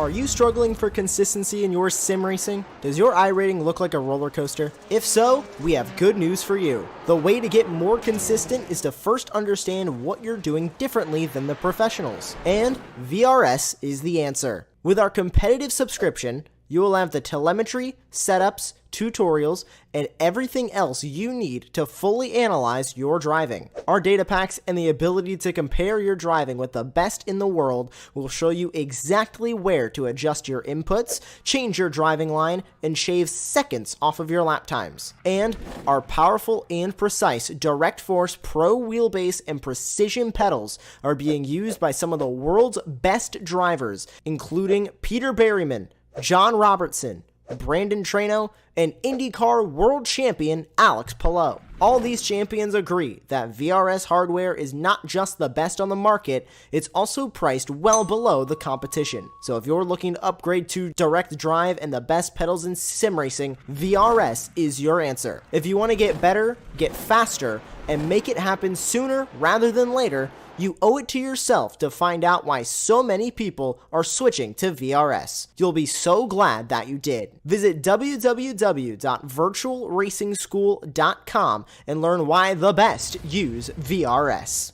Are you struggling for consistency in your sim racing? Does your iRating look like a roller coaster? If so, we have good news for you. The way to get more consistent is to first understand what you're doing differently than the professionals. And VRS is the answer. With our competitive subscription, you will have the telemetry, setups, tutorials, and everything else you need to fully analyze your driving. Our data packs and the ability to compare your driving with the best in the world will show you exactly where to adjust your inputs, change your driving line, and shave seconds off of your lap times. And our powerful and precise Direct Force Pro wheelbase and precision pedals are being used by some of the world's best drivers, including Peter Berryman, John Robertson, Brandon Trano, and IndyCar world champion Alex Palou. All these champions agree that VRS hardware is not just the best on the market, it's also priced well below the competition. So if you're looking to upgrade to direct drive and the best pedals in sim racing, VRS is your answer. If you want to get better, get faster, and make it happen sooner rather than later, you owe it to yourself to find out why so many people are switching to VRS. You'll be so glad that you did. Visit www.virtualracingschool.com and learn why the best use VRS.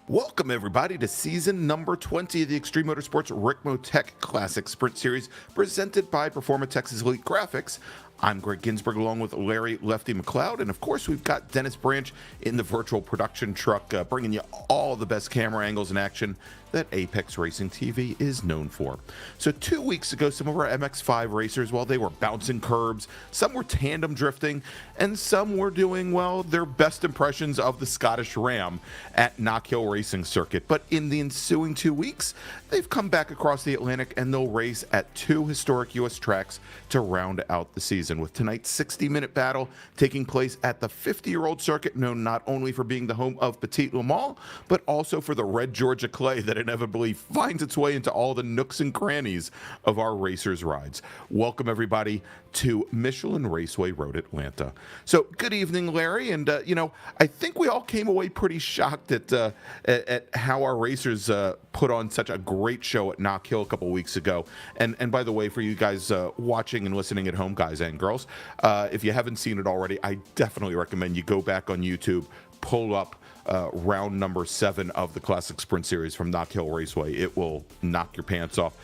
Welcome, everybody, to season number 20 of the Extreme Motorsports Ricmotech Classic Sprint Series, presented by Performatex's Elite Graphics. I'm Greg Ginsburg, along with Larry Lefty McLeod, and of course, we've got Dennis Branch in the virtual production truck, bringing you all the best camera angles and action that Apex Racing TV is known for. So 2 weeks ago, some of our MX-5 racers, well, they were bouncing curbs, some were tandem drifting, and some were doing, well, their best impressions of the Scottish Ram at Knock Hill Racing Circuit. But in the ensuing 2 weeks, they've come back across the Atlantic and they'll race at two historic U.S. tracks to round out the season, with tonight's 60-minute battle taking place at the 50-year-old circuit, known not only for being the home of Petit Le Mans, but also for the red Georgia clay that inevitably finds its way into all the nooks and crannies of our racers' rides. Welcome, everybody, to Michelin Raceway Road Atlanta. So, good evening, Larry. And, I think we all came away pretty shocked at how our racers put on such a great show at Knock Hill a couple weeks ago. And by the way, for you guys watching and listening at home, guys and girls, if you haven't seen it already, I definitely recommend you go back on YouTube, pull up round number 7 of the Classic Sprint Series from Knock Hill Raceway. It will knock your pants off.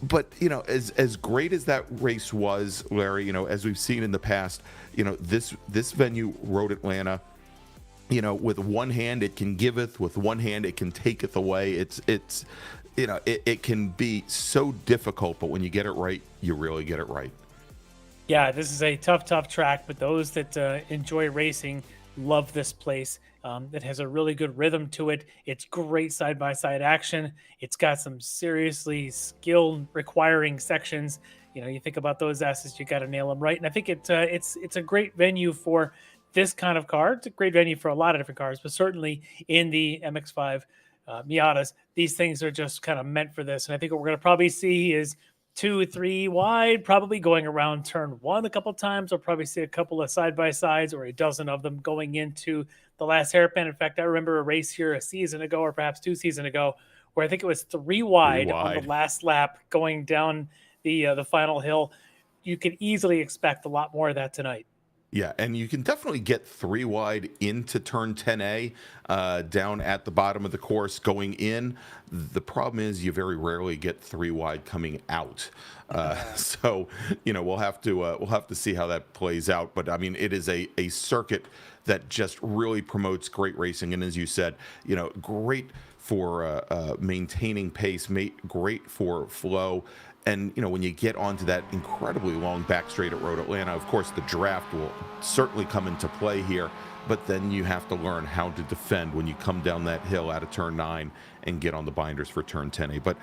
But as great as that race was, Larry, as we've seen in the past, this venue, Road Atlanta, with one hand it can giveth, with one hand it can taketh away. It can be so difficult, but when you get it right, you really get it right. Yeah, this is a tough track, but those that enjoy racing love this place. It has a really good rhythm to it. It's great side-by-side action. It's got some seriously skill-requiring sections. You think about those assets, you got to nail them right. And I think it's a great venue for this kind of car. It's a great venue for a lot of different cars, but certainly in the MX-5 Miatas, these things are just kind of meant for this. And I think what we're going to probably see is 2, 3 wide, probably going around turn 1 a couple times. We'll probably see a couple of side-by-sides or a dozen of them going into the last hairpin. In fact, I remember a race here a season ago, or perhaps 2 seasons ago, where I think it was 3 wide on the last lap going down the final hill. You could easily expect a lot more of that tonight. Yeah, and you can definitely get 3 wide into turn 10A down at the bottom of the course going in. The problem is you very rarely get 3 wide coming out. So, we'll have to see how that plays out. But I mean, it is a circuit that just really promotes great racing, and as you said, great for maintaining pace, great for flow. And, when you get onto that incredibly long back straight at Road Atlanta, of course, the draft will certainly come into play here. But then you have to learn how to defend when you come down that hill out of turn 9 and get on the binders for turn 10A. But,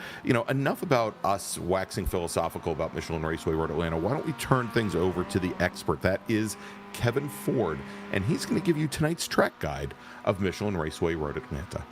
enough about us waxing philosophical about Michelin Raceway Road Atlanta. Why don't we turn things over to the expert? That is Kevin Ford. And he's going to give you tonight's track guide of Michelin Raceway Road Atlanta.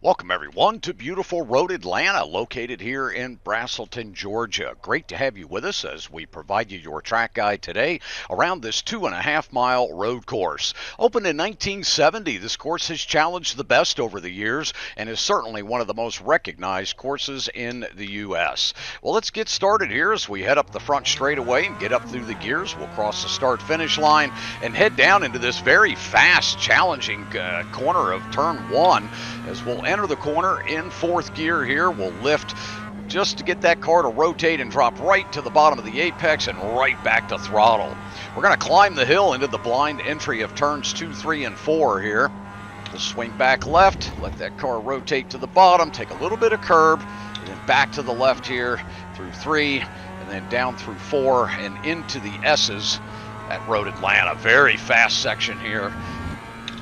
Welcome, everyone, to beautiful Road Atlanta, located here in Braselton, Georgia. Great to have you with us as we provide you your track guide today around this 2.5-mile road course. Opened in 1970, this course has challenged the best over the years and is certainly one of the most recognized courses in the U.S. Well, let's get started here as we head up the front straightaway and get up through the gears. We'll cross the start-finish line and head down into this very fast, challenging corner of turn 1 as we'll enter the corner in 4th gear here. We'll lift just to get that car to rotate and drop right to the bottom of the apex and right back to throttle. We're going to climb the hill into the blind entry of turns 2, 3, and 4 here. We'll swing back left, let that car rotate to the bottom, take a little bit of curb, and then back to the left here through 3, and then down through 4 and into the S's at Road Atlanta. Very fast section here.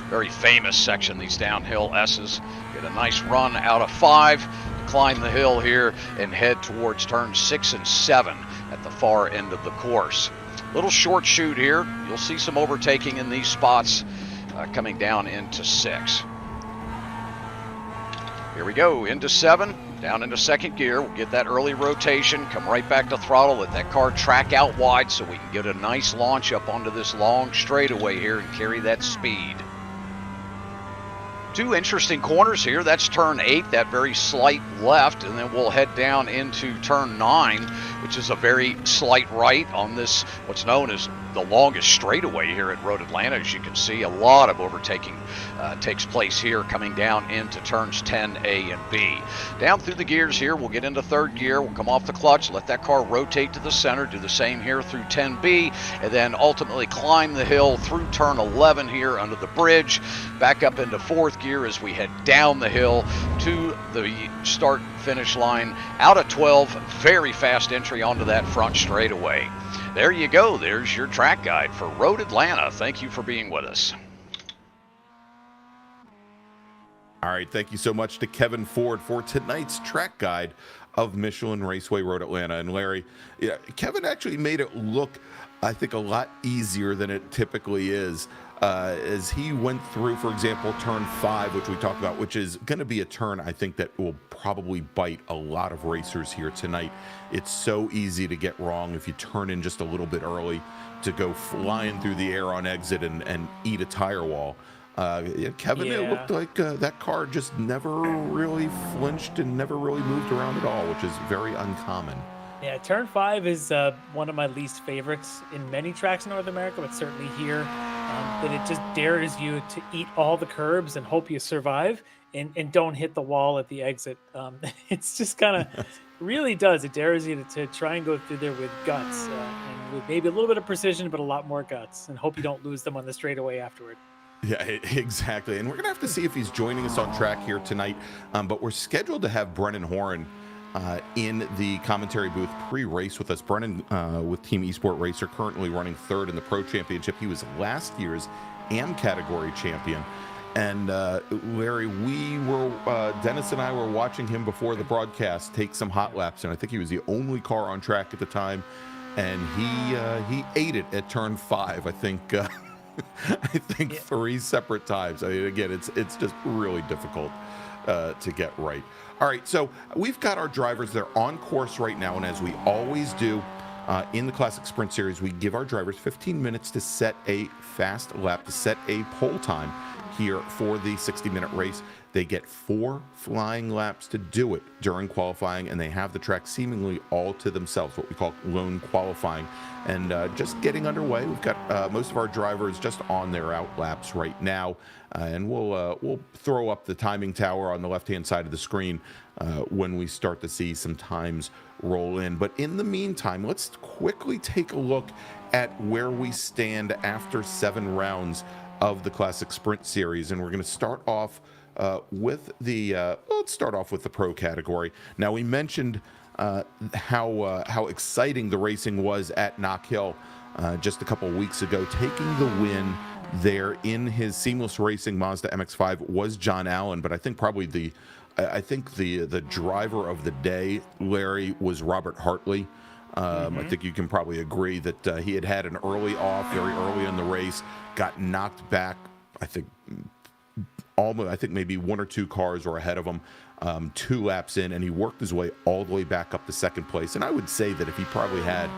Very famous section, these downhill S's. Get a nice run out of 5, climb the hill here, and head towards turns 6 and 7 at the far end of the course. Little short shoot here. You'll see some overtaking in these spots coming down into 6. Here we go, into 7, down into 2nd gear. We'll get that early rotation, come right back to throttle, let that car track out wide so we can get a nice launch up onto this long straightaway here and carry that speed. 2 interesting corners here. That's turn 8, that very slight left, and then we'll head down into turn 9, which is a very slight right on this, what's known as the longest straightaway here at Road Atlanta. As you can see, a lot of overtaking takes place here coming down into turns 10A and B. Down through the gears here, we'll get into 3rd gear. We'll come off the clutch, let that car rotate to the center, do the same here through 10B, and then ultimately climb the hill through turn 11 here under the bridge, back up into 4th gear as we head down the hill to the start finish line out of 12. Very fast entry onto that front straightaway. There you go. There's your track guide for Road Atlanta. Thank you for being with us. All right, thank you so much to Kevin Ford for tonight's track guide of Michelin Raceway Road Atlanta. And Larry, Kevin actually made it look, I think, a lot easier than it typically is. As he went through, for example, turn 5, which we talked about, which is going to be a turn I think that will probably bite a lot of racers here tonight. It's so easy to get wrong if you turn in just a little bit early, to go flying through the air on exit and eat a tire wall. Kevin, it looked like that car just never really flinched and never really moved around at all, which is very uncommon. Yeah, turn 5 is one of my least favorites in many tracks in North America, but certainly here. That it just dares you to eat all the curbs and hope you survive and don't hit the wall at the exit. It's just kind of really does. It dares you to try and go through there with guts and with maybe a little bit of precision, but a lot more guts, and hope you don't lose them on the straightaway afterward. Yeah, exactly. And we're going to have to see if he's joining us on track here tonight. But we're scheduled to have Brennan Horan in the commentary booth pre-race with us. Brennan with Team Esports Racer, currently running 3rd in the Pro Championship. He was last year's AM category champion. And Larry, Dennis and I were watching him before the broadcast take some hot laps, and I think he was the only car on track at the time. And he ate it at turn 5, I think. I think 3 separate times. I mean, again, it's just really difficult. to get right. All right, so we've got our drivers. They're on course right now, and as we always do in the Classic Sprint Series, we give our drivers 15 minutes to set a fast lap, to set a pole time here for the 60-minute race. They get 4 flying laps to do it during qualifying, and they have the track seemingly all to themselves, what we call lone qualifying. And just getting underway, we've got most of our drivers just on their out laps right now, and we'll throw up the timing tower on the left-hand side of the screen when we start to see some times roll in. But in the meantime, let's quickly take a look at where we stand after 7 rounds of the Classic Sprint Series, and we're going to start off with the let's start off with the pro category. Now, we mentioned how exciting the racing was at Knock Hill just a couple of weeks ago. Taking the win there in his seamless racing Mazda MX-5 was John Allen, but I think probably the driver of the day, Larry, was Robert Hartley. I think you can probably agree that he had an early off, very early in the race, got knocked back. I think maybe 1 or 2 cars were ahead of him 2 laps in, and he worked his way all the way back up to second place. And I would say that if he probably had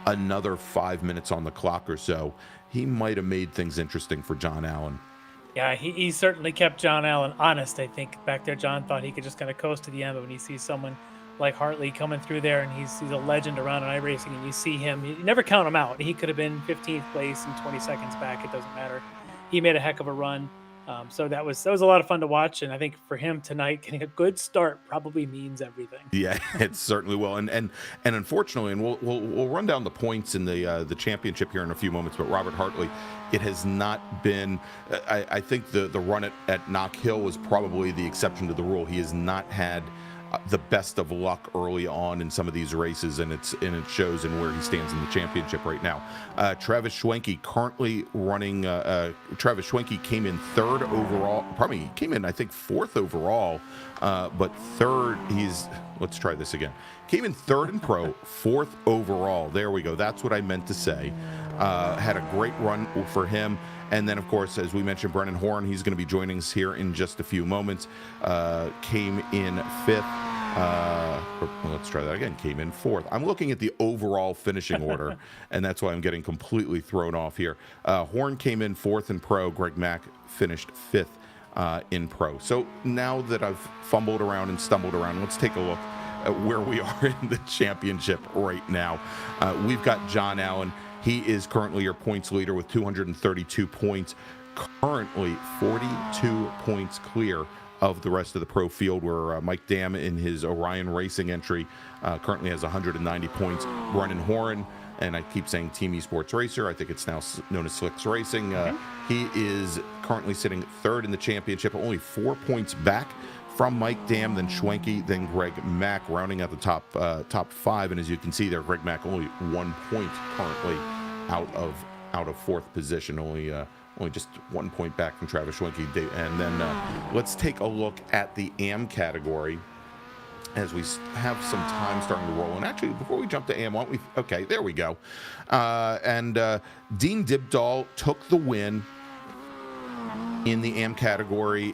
another 5 minutes on the clock or so, he might have made things interesting for John Allen. Yeah, he certainly kept John Allen honest, I think. Back there, John thought he could just kind of coast to the end, but when he sees someone like Hartley coming through there, and he's a legend around in iRacing, and you see him, you never count him out. He could have been 15th place and 20 seconds back. It doesn't matter. He made a heck of a run. So that was a lot of fun to watch, and I think for him tonight, getting a good start probably means everything. Yeah, it certainly will. And unfortunately, and we'll run down the points in the championship here in a few moments. But Robert Hartley, it has not been. I think the run at Knock Hill was probably the exception to the rule. He has not had the best of luck early on in some of these races, and it shows in where he stands in the championship right now. Travis Schwenke currently running. Travis Schwenke came in 3rd overall. Probably he came in, I think, 4th overall, but 3rd. Let's try this again. Came in 3rd in pro, 4th overall. There we go. That's what I meant to say. Had a great run for him. And then, of course, as we mentioned, Brennan Horn, he's going to be joining us here in just a few moments. Came in 5th. Let's try that again. Came in 4th. I'm looking at the overall finishing order, and that's why I'm getting completely thrown off here. Horn came in 4th in pro. Greg Mack finished 5th in pro. So now that I've fumbled around and stumbled around, let's take a look at where we are in the championship right now. We've got John Allen. He is currently your points leader with 232 points, currently 42 points clear of the rest of the pro field, where Mike Dam in his Orion Racing entry currently has 190 points. Brennan Horn, and I keep saying Team Esports Racer, I think it's now known as Slicks Racing. He is currently sitting 3rd in the championship, only 4 points back from Mike Dam, then Schwenke, then Greg Mack, rounding out the top 5. And as you can see there, Greg Mack only 1 point currently out of 4th position, only just 1 point back from Travis Schwenke. And then let's take a look at the AM category as we have some time starting to roll. And actually, before we jump to AM, why don't we? Okay, there we go. And Dean Dibdahl took the win in the AM category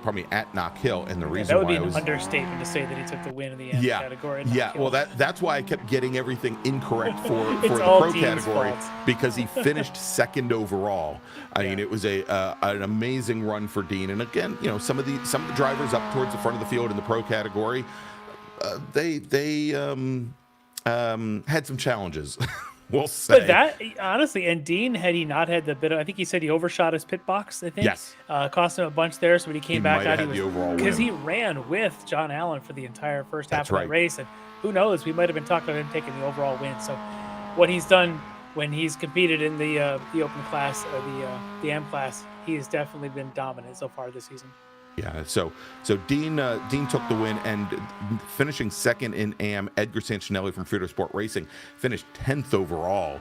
probably at Knock Hill, and the reason that would why be an understatement to say that he took the win in the AM category. Well, that's why I kept getting everything incorrect for the pro Dean's category fault. because he finished 2nd overall. I mean, it was an amazing run for Dean, and again, some of the drivers up towards the front of the field in the pro category, they had some challenges. We'll say. But that, honestly, and Dean, had he not had the bit of, I think he said he overshot his pit box, I think. Yes. Cost him a bunch there, so when he came back out, because he ran with John Allen for the entire first half That's of right. that race, and who knows, we might have been talking about him taking the overall win. So what he's done when he's competed in the open class, or the AM class, he has definitely been dominant so far this season. Yeah, so Dean took the win, and finishing 2nd in AM, Edgar Sancinelli from Frito Sport Racing finished 10th overall.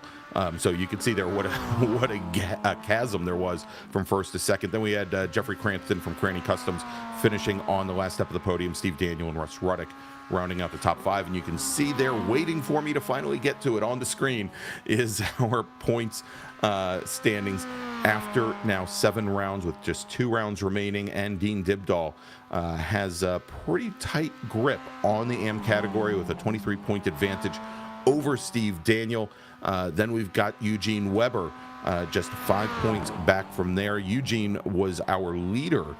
So you can see there what a chasm there was from 1st to 2nd. Then we had Jeffrey Cranston from Cranny Customs finishing on the last step of the podium. Steve Daniel and Russ Ruddick rounding out the top 5. And you can see there, waiting for me to finally get to it on the screen, is our points standings after now 7 rounds with just 2 rounds remaining, and Dean Dibdahl has a pretty tight grip on the AM category with a 23-point advantage over Steve Daniel. Then we've got Eugene Weber just 5 points back from there. Eugene was our leader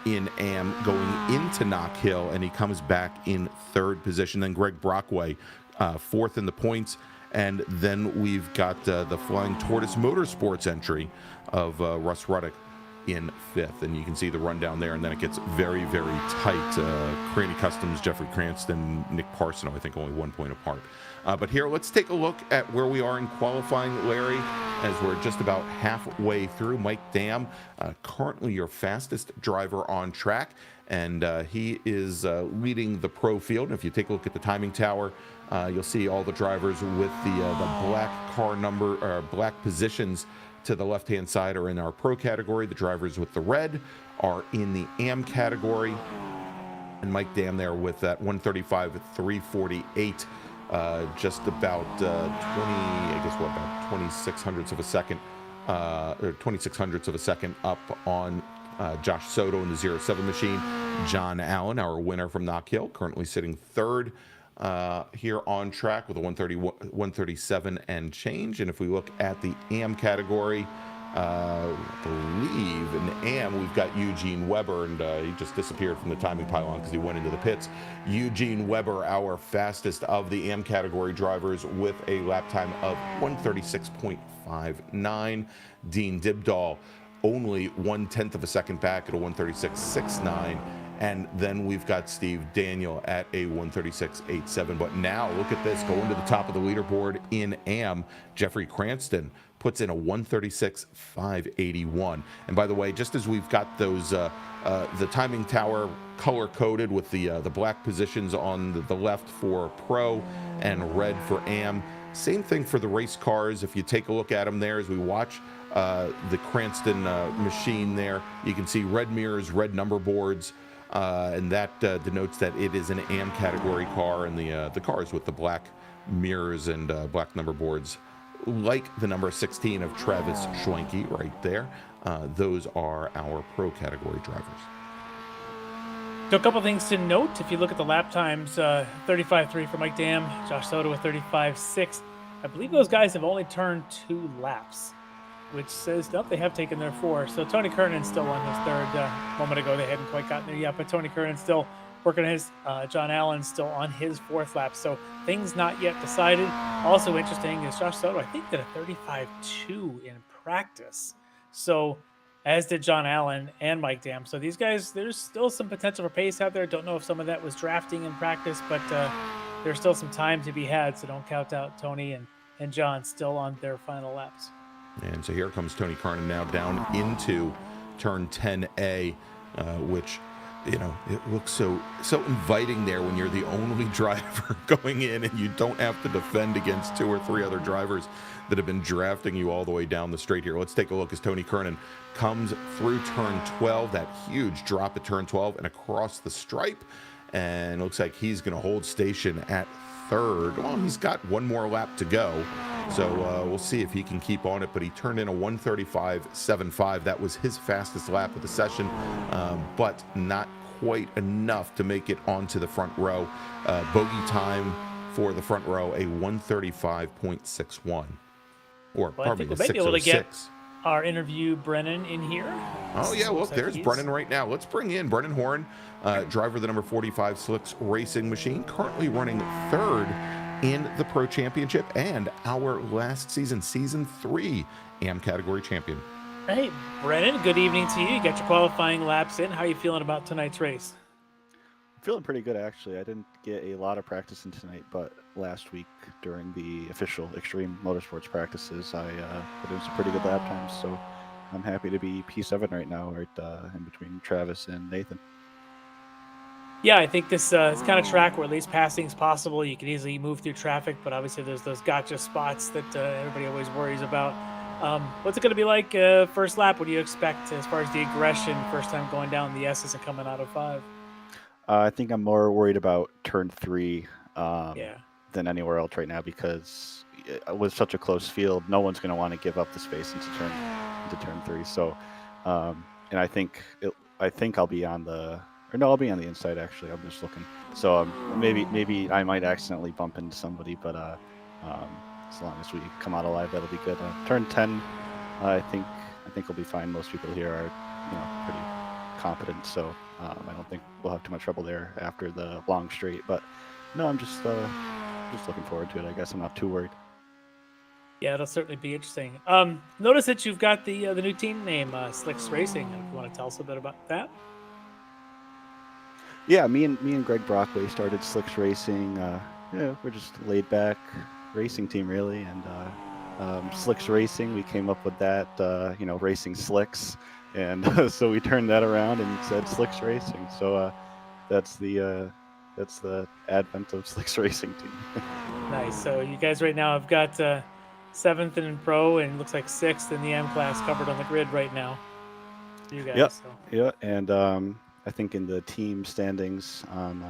in AM going into Knock Hill, and he comes back in 3rd position. Then Greg Brockway 4th in the points. And then we've got the Flying Tortoise Motorsports entry of Russ Ruddick in 5th. And you can see the rundown there, and then it gets very, very tight. Cranny Customs, Jeffrey Cranston, Nick Parsono, I think only 1 point apart. But here, let's take a look at where we are in qualifying, Larry, as we're just about halfway through. Mike Dam, currently your fastest driver on track, and he is leading the pro field. And if you take a look at the timing tower, you'll see all the drivers with the black car number, or black positions to the left-hand side are in our pro category. The drivers with the red are in the AM category. And Mike Dam there with that 135 at 348, just about 26 hundredths of a second, or 26 hundredths of a second up on Josh Soto in the 07 machine. John Allen, our winner from Knock Hill, currently sitting 3rd here on track with a 137 and change. And if we look at the AM category, I believe in the AM we've got Eugene Weber, and he just disappeared from the timing pylon because he went into the pits. Eugene Weber, our fastest of the AM category drivers, with a lap time of 136.59. Dean Dibdahl only 1/10 of a second back at a 136.69. And then we've got Steve Daniel at a 136.87. But now look at this, going to the top of the leaderboard in AM, Jeffrey Cranston puts in a 136.581. And by the way, just as we've got those the timing tower color coded with the black positions on the left for pro and red for AM, same thing for the race cars. If you take a look at them there as we watch the Cranston machine there, you can see red mirrors, red number boards. And that denotes that it is an AM category car, and the cars with the black mirrors and black number boards, like the number 16 of Travis Schwenke right there. Those are our pro category drivers. So a couple things to note. If you look at the lap times, 35.3 for Mike Dam, Josh Soto with 35.6. I believe those guys have only turned 2 laps, which says they have taken their 4. So Tony Kernan's still on his 3rd. A moment ago, they hadn't quite gotten there yet, but Tony Kernan's still working on his. John Allen's still on his 4th lap. So things not yet decided. Also interesting is Josh Soto, I think, did a 35.2 in practice. So as did John Allen and Mike Dam. So these guys, there's still some potential for pace out there. Don't know if some of that was drafting in practice, but there's still some time to be had. So don't count out Tony and John still on their final laps. And so here comes Tony Kernan now down into turn 10A, which, you know, it looks so inviting there when you're the only driver going in and you don't have to defend against 2 or 3 other drivers that have been drafting you all the way down the straight here. Let's take a look as Tony Kernan comes through turn 12, that huge drop at turn 12 and across the stripe. And it looks like he's going to hold station at 3rd. Well, he's got 1 more lap to go, so we'll see if he can keep on it. But he turned in a 135.75. That was his fastest lap of the session, but not quite enough to make it onto the front row. Bogey time for the front row, a 135.61, or well, pardon me, we may be able to get 606. our interview Brennan in here. Oh yeah, look, there's Brennan right now. Let's bring in Brennan Horn, driver of the number 45 Slicks Racing machine, currently running 3rd in the Pro Championship and our last season, Season 3 AM category champion. Hey, Brennan, good evening to you. You got your qualifying laps in. How are you feeling about tonight's race? I'm feeling pretty good, actually. I didn't get a lot of practice in tonight, but last week during the official Extreme Motorsports practices, I put in some pretty good lap times, so I'm happy to be P7 right now, right in between Travis and Nathan. Yeah, I think this is kind of track where at least passing is possible. You can easily move through traffic, but obviously there's those gotcha spots that everybody always worries about. What's it going to be like first lap? What do you expect as far as the aggression, first time going down the S's and coming out of 5? I think I'm more worried about turn 3 than anywhere else right now, because with such a close field, no one's going to want to give up the space into turn into turn 3. So, and I think I'll be on the, or no, I'll be on the inside actually. I'm just looking. So maybe I might accidentally bump into somebody, but as long as we come out alive, that'll be good. Turn 10, I think we'll be fine. Most people here are, pretty competent, so I don't think we'll have too much trouble there after the long straight. But no, I'm just looking forward to it. I guess I'm not too worried. Yeah, it'll certainly be interesting. Notice that you've got the new team name, Slicks Racing. If you want to tell us a bit about that. Yeah, me and Greg Brockway started Slicks Racing. We're just laid back racing team really, and Slicks Racing, we came up with that, racing slicks, and so we turned that around and said Slicks Racing. So that's the advent of Slicks Racing team. Nice. So you guys right now have got 7th in pro and looks like 6th in the M class covered on the grid right now. You guys. Yep. So. Yeah, and I think in the team standings on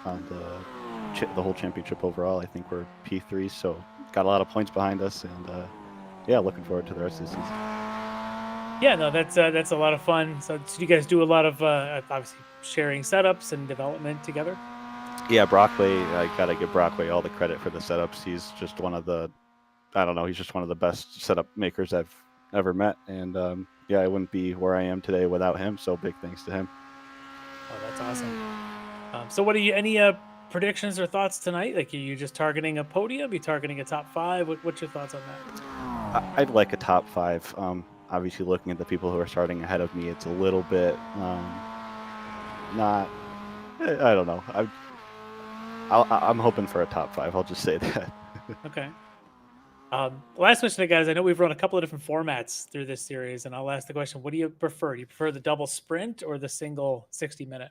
the whole championship overall, I think we're P3. So got a lot of points behind us, and looking forward to the rest of the season. Yeah, no, that's a lot of fun. So you guys do a lot of obviously sharing setups and development together? Yeah, Brockway, I gotta give Brockway all the credit for the setups. He's just one of the, he's just one of the best setup makers I've ever met. And I wouldn't be where I am today without him. So big thanks to him. Oh, that's awesome. So what are you, any predictions or thoughts tonight? Like, are you just targeting a podium? Are you targeting a top 5? What's your thoughts on that? I'd like a top 5. Obviously, looking at the people who are starting ahead of me, it's a little bit not. I don't know. I'm hoping for a top 5. I'll just say that. Okay. Last question, guys. I know we've run a couple of different formats through this series, and I'll ask the question: what do you prefer? Do you prefer the double sprint or the single 60-minute?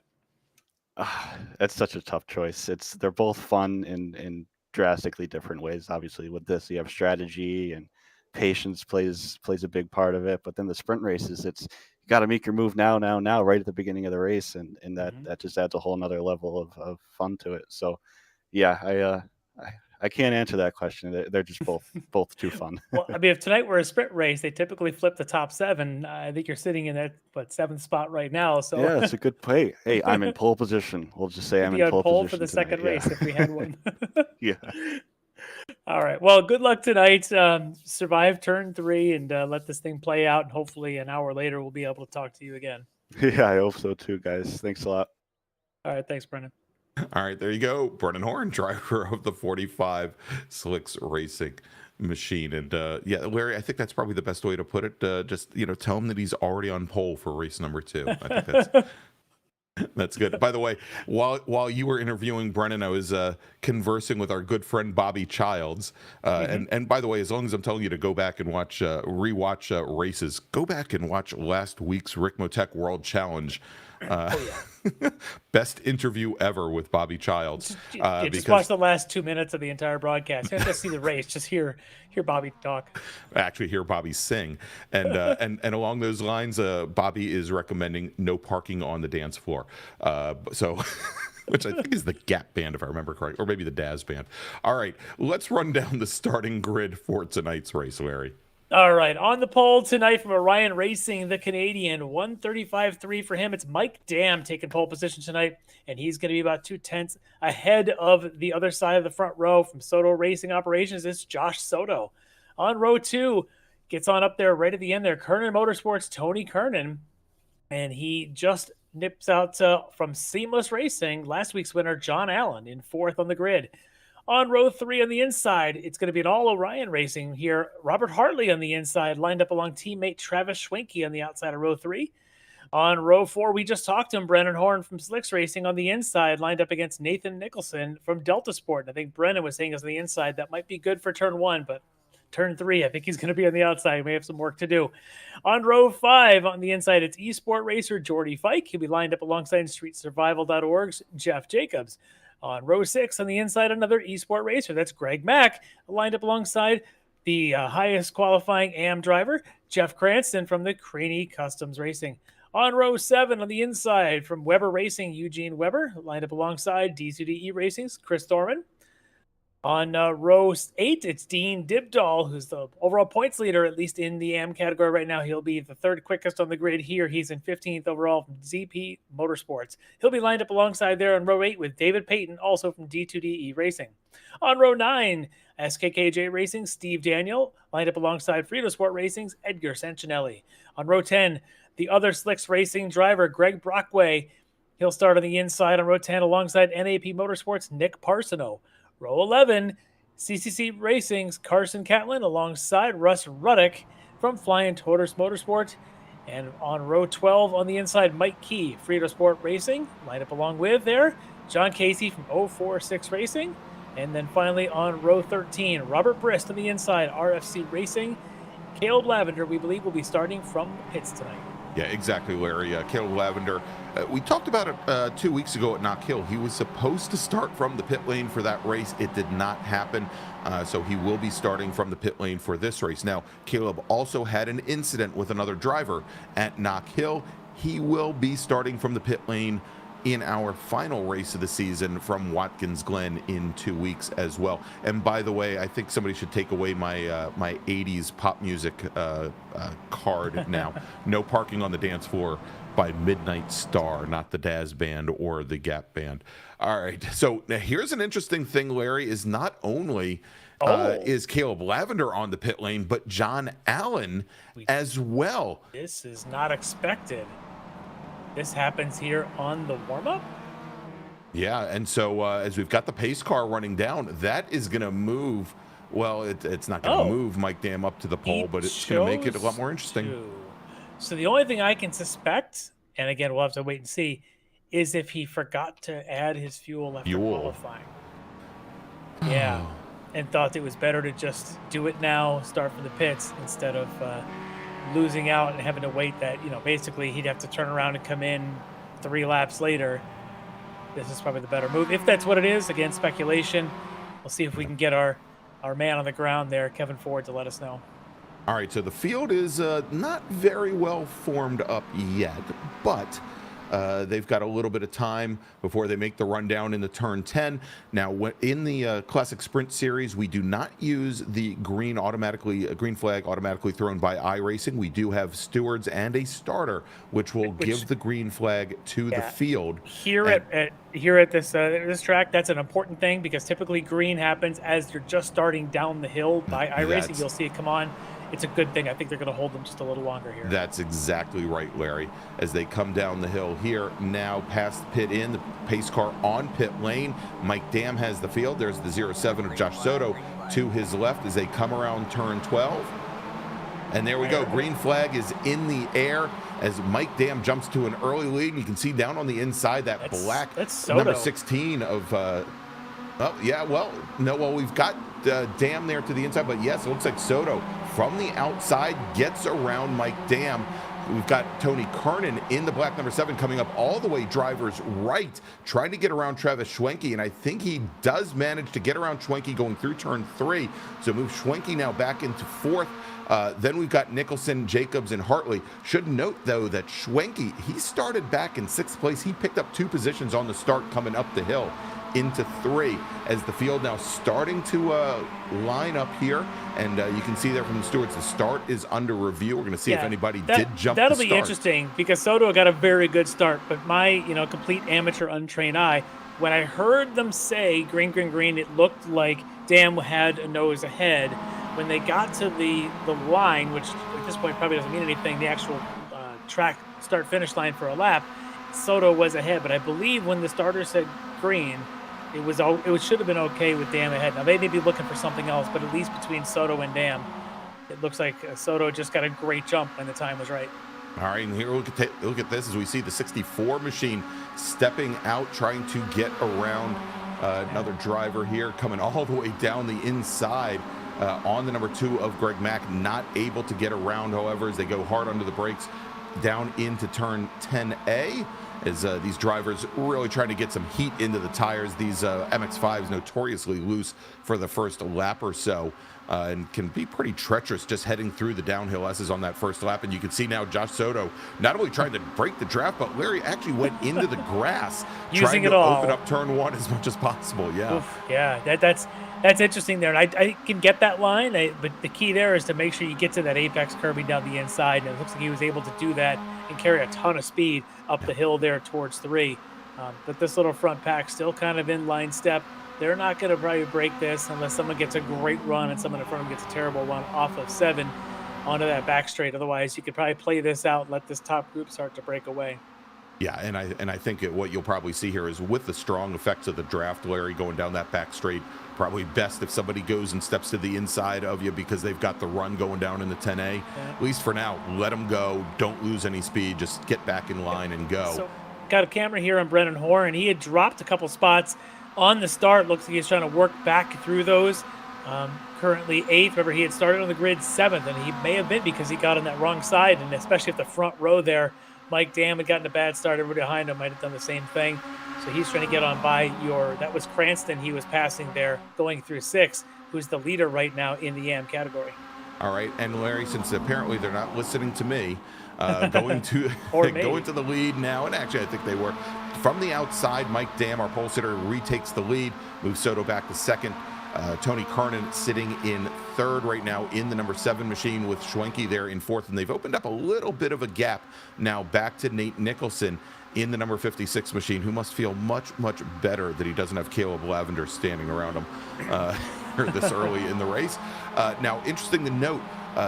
That's such a tough choice. They're both fun in drastically different ways. Obviously, with this, you have strategy and patience plays a big part of it. But then the sprint races, you got to make your move now, right at the beginning of the race, and that just adds a whole nother level of fun to it. So, yeah, I can't answer that question. They're just both too fun. Well, I mean, if tonight were a sprint race, they typically flip the top 7. I think you're sitting in that 7th spot right now. So yeah, it's a good play. Hey, I'm in pole position. We'll just say I'm in pole position for the tonight. Second race if we had one. Yeah. All right. Well, good luck tonight. Survive turn 3 and let this thing play out. And hopefully an hour later, we'll be able to talk to you again. Yeah, I hope so too, guys. Thanks a lot. All right. Thanks, Brennan. All right, there you go. Brennan Horn, driver of the 45 Slicks Racing machine. And Larry, I think that's probably the best way to put it. Just, tell him that he's already on pole for race number 2. I think that's good. By the way, while you were interviewing Brennan, I was conversing with our good friend Bobby Childs. And by the way, as long as I'm telling you to go back and rewatch races, go back and watch last week's Ricmotech World Challenge. Best interview ever with Bobby Childs. Just watch the last 2 minutes of the entire broadcast. You don't have to see the race. Just hear Bobby talk. Actually, hear Bobby sing. And and along those lines, Bobby is recommending no parking on the dance floor. So. Which I think is the Gap Band, if I remember correctly, or maybe the Daz Band. All right, let's run down the starting grid for tonight's race, Larry. All right, on the pole tonight from Orion Racing, the Canadian, 135.3 for him. It's Mike Dam taking pole position tonight, and he's going to be about 2/10 ahead of the other side of the front row. From Soto Racing Operations, it's Josh Soto. On row 2, gets on up there right at the end there, Kernan Motorsports, Tony Kernan, and he just nips out from Seamless Racing, last week's winner, John Allen, in 4th on the grid. On row 3 on the inside, it's going to be an all Orion Racing here. Robert Hartley on the inside, lined up along teammate Travis Schwenke on the outside of row 3. On row 4, we just talked to him, Brennan Horn from Slicks Racing on the inside, lined up against Nathan Nicholson from Delta Sport. And I think Brennan was saying is on the inside. That might be good for turn 1, but turn 3, I think he's going to be on the outside. He may have some work to do. On row 5, on the inside, it's Esport racer Jordy Fike. He'll be lined up alongside StreetSurvival.org's Jeff Jacobs. On row 6, on the inside, another Esport racer. That's Greg Mack, lined up alongside the highest qualifying AM driver, Jeff Cranston from the Craney Customs Racing. On row 7, on the inside, from Weber Racing, Eugene Weber, lined up alongside D2DE Racing's Chris Thorman. On row 8, it's Dean Dibdahl, who's the overall points leader, at least in the AM category right now. He'll be the third quickest on the grid here. He's in 15th overall from ZP Motorsports. He'll be lined up alongside there on row 8 with David Payton, also from D2DE Racing. On row 9, SKKJ Racing, Steve Daniel, lined up alongside Frito Sport Racing's Edgar Sancinelli. On row 10, the other Slicks Racing driver, Greg Brockway. He'll start on the inside on row 10 alongside NAP Motorsports' Nick Parsono. Row 11, CCC Racing's Carson Catlin alongside Russ Ruddick from Flying Tortoise Motorsport. And on row 12 on the inside, Mike Key, Frito Sport Racing, lined up along with there, John Casey from 046 Racing. And then finally on row 13, Robert Brist on the inside, RFC Racing. Caleb Lavender, we believe, will be starting from the pits tonight. Yeah, exactly, Larry. Caleb Lavender, we talked about it 2 weeks ago at Knock Hill. He was supposed to start from the pit lane for that race. It did not happen, so he will be starting from the pit lane for this race. Now, Caleb also had an incident with another driver at Knock Hill. He will be starting from the pit lane in our final race of the season from Watkins Glen in 2 weeks as well. And by the way, I think somebody should take away my my 80s pop music card now. No parking on the dance floor by Midnight Star, not the Daz Band or the Gap Band. All right, so now here's an interesting thing, Larry, is not only is Caleb Lavender on the pit lane, but John Allen as well. This is not expected. This happens here on the warm-up? Yeah, and so as we've got the pace car running down, that is going to move. Well, it's not going to move Mike Dam up to the pole, but it's going to make it a lot more interesting. So the only thing I can suspect, and again, we'll have to wait and see, is if he forgot to add his fuel after qualifying. Yeah, and thought it was better to just do it now, start from the pits, instead of losing out and having to wait that, basically he'd have to turn around and come in 3 laps later. This is probably the better move. If that's what it is, again, speculation. We'll see if we can get our man on the ground there, Kevin Ford, to let us know. All right, so the field is not very well formed up yet, but they've got a little bit of time before they make the rundown in the turn 10. Now, in the Classic Sprint Series, we do not use the green flag automatically thrown by iRacing. We do have stewards and a starter, which will give the green flag to the field. Here at this track, that's an important thing because typically green happens as you're just starting down the hill by iRacing. You'll see it come on. It's a good thing. I think they're going to hold them just a little longer here. That's exactly right, Larry. As they come down the hill here, now past the pit in, the pace car on pit lane. Mike Dam has the field. There's the 07 of Josh Soto to his left as they come around turn 12. And there we go. Green flag is in the air as Mike Dam jumps to an early lead. You can see down on the inside that black number 16 of we've got Dam there to the inside, but yes, it looks like Soto from the outside gets around Mike Dam. We've got Tony Kernan in the black number 7 coming up all the way driver's right, trying to get around Travis Schwenke, and I think he does manage to get around Schwenke going through turn 3. So move Schwenke now back into 4th. Then we've got Nicholson, Jacobs, and Hartley. Should note, though, that Schwenke, he started back in 6th place. He picked up 2 positions on the start coming up the hill into 3 as the field now starting to line up here. And you can see there from the stewards, the start is under review. We're going to see if anybody did jump the start. That'll be interesting because Soto got a very good start, but my complete amateur untrained eye, when I heard them say green, green, green, it looked like Dam had a nose ahead. When they got to the line, which at this point probably doesn't mean anything, the actual track start-finish line for a lap, Soto was ahead. But I believe when the starter said green, it should have been okay with Dam ahead. Now they may be looking for something else, but at least between Soto and Dam, it looks like Soto just got a great jump when the time was right. All right, and here look at this as we see the 64 machine stepping out, trying to get around another driver here, coming all the way down the inside on the number 2 of Greg Mack, not able to get around, however, as they go hard under the brakes down into turn 10A. As these drivers really trying to get some heat into the tires. These MX-5s notoriously loose for the first lap or so and can be pretty treacherous just heading through the downhill S's on that first lap. And you can see now Josh Soto not only trying to break the draft, but Larry actually went into the grass using trying to it all. open up turn 1 as much as possible. Yeah. Oof, yeah, that's That's interesting there, and I can get that line, but the key there is to make sure you get to that apex curving down the inside, and it looks like he was able to do that and carry a ton of speed up the hill there towards 3. But this little front pack still kind of in line step. They're not going to probably break this unless someone gets a great run and someone in front of them gets a terrible run off of 7 onto that back straight. Otherwise, you could probably play this out and let this top group start to break away. Yeah, and I think what you'll probably see here is with the strong effects of the draft, Larry, going down that back straight, probably best if somebody goes and steps to the inside of you because they've got the run going down in the 10A. Yeah. At least for now, let them go. Don't lose any speed. Just get back in line and go. So, got a camera here on Brennan Horn. He had dropped a couple spots on the start. Looks like he's trying to work back through those. Currently 8th. Remember, he had started on the grid 7th, and he may have been because he got on that wrong side, and especially if the front row there, Mike Dam had gotten a bad start. Everybody behind him might have done the same thing. So he's trying to get on by that was Cranston he was passing there going through 6, who's the leader right now in the AM category. All right, and Larry, since apparently they're not listening to me, going to the lead now, and actually I think they were. From the outside, Mike Dam, our pole sitter, retakes the lead, moves Soto back to 2nd. Tony Kernan sitting in 3rd right now in the number 7 machine with Schwenke there in 4th, and they've opened up a little bit of a gap now back to Nate Nicholson in the number 56 machine, who must feel much, much better that he doesn't have Caleb Lavender standing around him this early in the race. Now, interesting to note,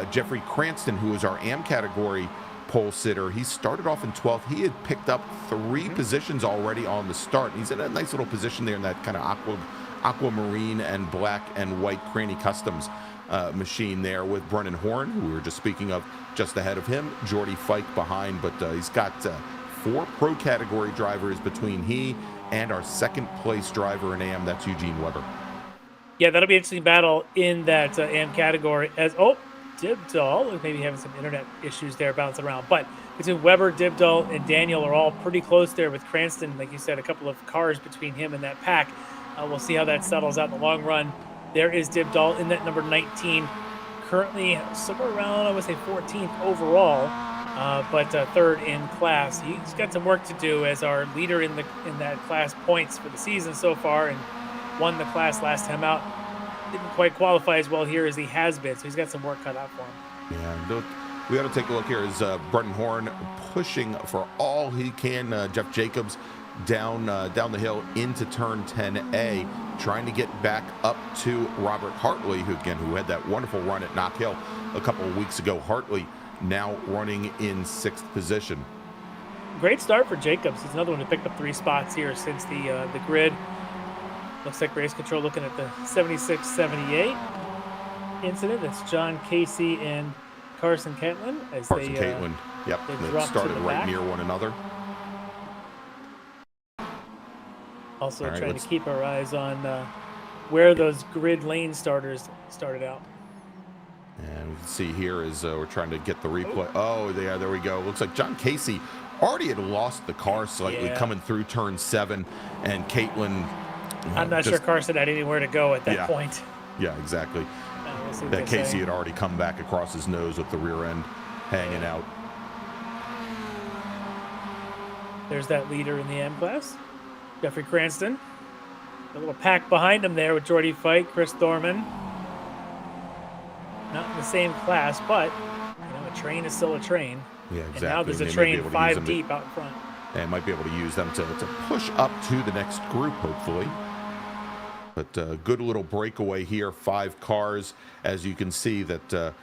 Jeffrey Cranston, who is our AM category pole sitter, he started off in 12th. He had picked up 3 positions already on the start. He's in a nice little position there in that kind of aquamarine and black and white Cranny Customs machine there with Brennan Horn, who we were just speaking of, just ahead of him. Jordy Fike behind, but he's got 4 pro category drivers between he and our 2nd place driver in AM. That's Eugene Weber. Yeah, that'll be an interesting battle in that AM category as, Dibdall, maybe having some internet issues there bouncing around. But between Weber, Dibdall, and Daniel are all pretty close there with Cranston. Like you said, a couple of cars between him and that pack. We'll see how that settles out in the long run. There is Dibdall in that number 19. Currently somewhere around, I would say 14th overall, but 3rd in class. He's got some work to do as our leader in that class points for the season so far, and won the class last time out. Didn't quite qualify as well here as he has been, so he's got some work cut out for him. Yeah, we got to take a look here as Brendan Horn pushing for all he can. Jeff Jacobs down the hill into turn 10A, trying to get back up to Robert Hartley, who had that wonderful run at Knock Hill a couple of weeks ago. Hartley now running in 6th position. Great start for Jacobs. He's another one who picked up 3 spots here since the grid. Looks like race control looking at the 76-78 incident. It's John Casey and Carson Catlin Catlin, yep, they started right near one another. Also trying to keep our eyes on where those grid lane starters started out. And we can see here is we're trying to get the replay. Oh, there we go. Looks like John Casey already had lost the car slightly coming through turn 7, and Caitlin. I'm not sure Carson had anywhere to go at that point. Yeah, exactly. That Casey had already come back across his nose with the rear end hanging out. There's that leader in the M class, Jeffrey Cranston. A little pack behind him there with Jordy Fike, Chris Thorman. Not in the same class, but a train is still a train. Yeah, exactly. And now there's a train 5 deep out in front. And might be able to use them to push up to the next group, hopefully. But good little breakaway here. 5 cars, as you can see that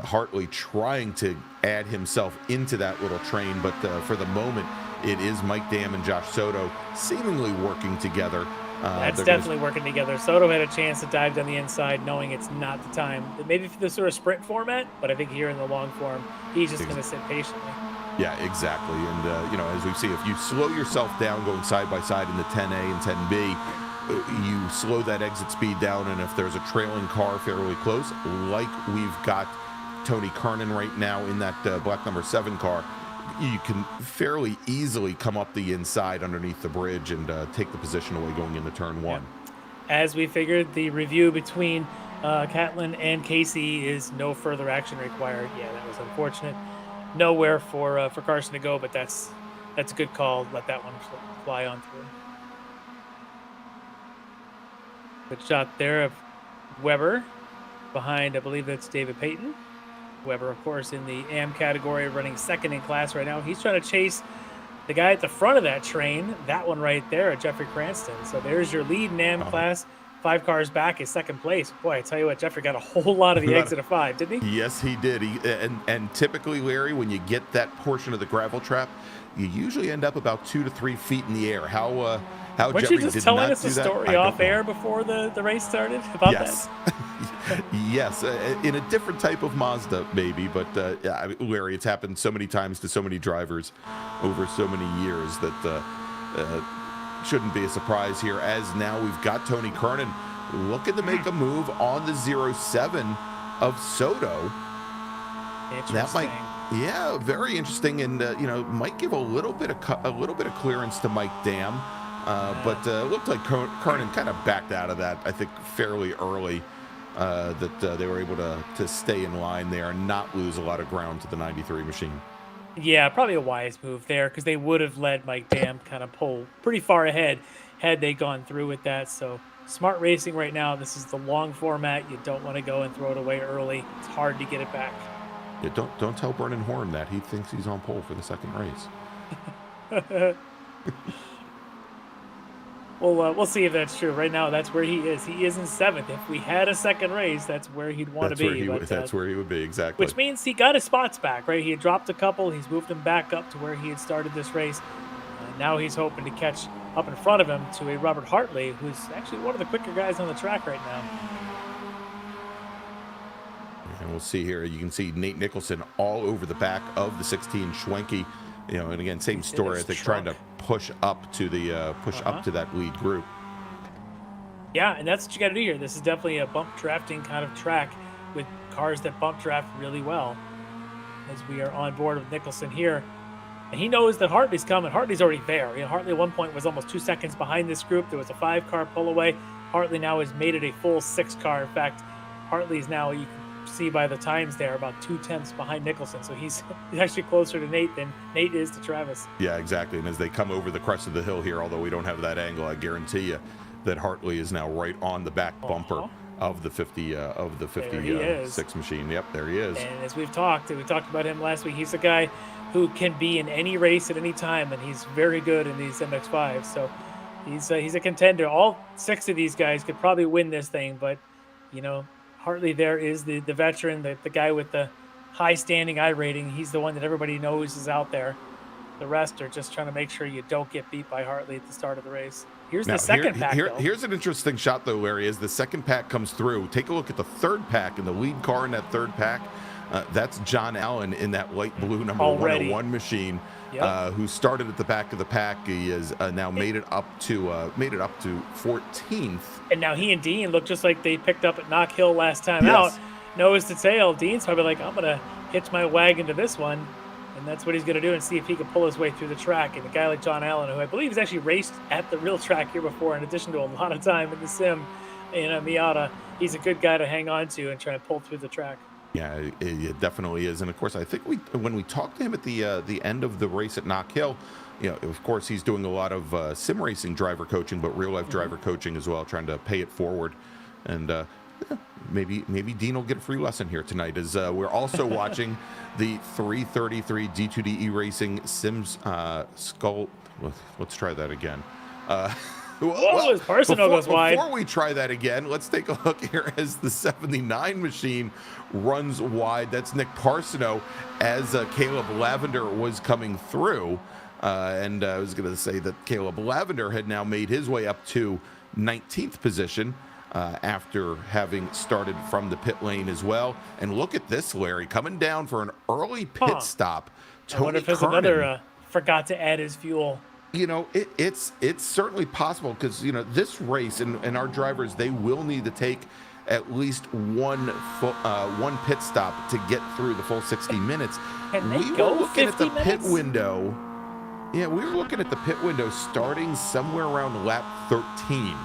Hartley trying to add himself into that little train. But for the moment, it is Mike Dam and Josh Soto seemingly working together. That's definitely working together. Soto had a chance to dive down the inside, knowing it's not the time. Maybe for the sort of sprint format, but I think here in the long form, he's just going to sit patiently. Yeah, exactly. And, as we see, if you slow yourself down going side by side in the 10A and 10B, you slow that exit speed down. And if there's a trailing car fairly close, like we've got Tony Kernan right now in that black number 7 car, you can fairly easily come up the inside underneath the bridge and take the position away going into turn 1. Yeah. As we figured, the review between Catlin and Casey is no further action required. Yeah, that was unfortunate. Nowhere for Carson to go, but that's a good call. Let that one fly on through. Good shot there of Weber behind, I believe that's David Payton. Weber, of course, in the AM category, running second in class right now. He's trying to chase the guy at the front of that train, that one right there, Jeffrey Cranston. So there's your lead in AM class. 5 cars back is second place. Boy, I tell you what, Jeffrey got a whole lot of the exit of 5, didn't he? Yes, he did. And typically, Larry, when you get that portion of the gravel trap, you usually end up about 2 to 3 feet in the air. How Weren't Jeffrey you just did telling not us do a that, story I don't off know. air before the race started about Yes. Yes, in a different type of Mazda, maybe. But yeah, I mean, Larry, it's happened so many times to so many drivers over so many years that shouldn't be a surprise here. As now we've got Tony Kernan looking to make a move on the 07 of Soto. That might, yeah, very interesting, and might give a little bit of clearance to Mike Dam, but it looked like Kernan kind of backed out of that. I think fairly early. That they were able to stay in line there and not lose a lot of ground to the 93 machine. Yeah, probably a wise move there because they would have let Mike Dam kind of pull pretty far ahead had they gone through with that. So smart racing right now. This is the long format. You don't want to go and throw it away early. It's hard to get it back. Yeah, don't tell Brennan Horn that. He thinks he's on pole for the second race. Well, we'll see if that's true. Right now, that's where he is. He is in 7th. If we had a second race, that's where he'd want to be. That's where he would be, exactly. Which means he got his spots back, right? He had dropped a couple. He's moved them back up to where he had started this race. Now he's hoping to catch up in front of him to a Robert Hartley, who's actually one of the quicker guys on the track right now. And we'll see here. You can see Nate Nicholson all over the back of the 16 Schwenke. And again, same story. I think trying to push up to the up to that lead group. Yeah, and that's what you got to do here. This is definitely a bump drafting kind of track with cars that bump draft really well. As we are on board with Nicholson here, and he knows that Hartley's coming. Hartley's already there. Hartley at one point was almost 2 seconds behind this group. There was a 5-car pull away. Hartley now has made it a full 6-car. In fact, Hartley's now, you can see by the times there, about 2/10 behind Nicholson. So he's actually closer to Nate than Nate is to Travis. Yeah, exactly. And as they come over the crest of the hill here, although we don't have that angle, I guarantee you that Hartley is now right on the back bumper of the 56 machine. Yep, there he is. And as we talked about him last week, he's a guy who can be in any race at any time, and he's very good in these MX-5s. So he's a contender. All 6 of these guys could probably win this thing, but Hartley there is the veteran, the guy with the high standing iRating. He's the one that everybody knows is out there. The rest are just trying to make sure you don't get beat by Hartley at the start of the race. Here's the second pack. Here's an interesting shot, though, Larry. As the second pack comes through, take a look at the third pack and the lead car in that third pack. That's John Allen in that light blue number 101 machine, who started at the back of the pack. He has now made it up to 14th. And now he and Dean look just like they picked up at Knock Hill last time out. Nose to tail. Dean's probably like, I'm going to hitch my wagon to this one. And that's what he's going to do and see if he can pull his way through the track. And a guy like John Allen, who I believe has actually raced at the real track here before, in addition to a lot of time in the sim in Miata, he's a good guy to hang on to and try and pull through the track. Yeah, it definitely is. And of course, I think when we talked to him at the end of the race at Knock Hill, of course, he's doing a lot of sim racing driver coaching, but real life driver coaching as well, trying to pay it forward. And maybe Dean will get a free lesson here tonight. As we're also watching the 333 D2D eRacing Sims Skull. Let's try that again. His personal goes wide. Before we try that again, let's take a look here as the 79 machine runs wide. That's Nick Parsono as Caleb Lavender was coming through. And I was going to say that Caleb Lavender had now made his way up to 19th position after having started from the pit lane as well. And look at this, Larry, coming down for an early pit stop. I wonder if there's another forgot to add his fuel. It's certainly possible because this race and our drivers, they will need to take at least one pit stop to get through the full 60 minutes. We were looking at the pit window. Yeah, we were looking at the pit window starting somewhere around lap 13.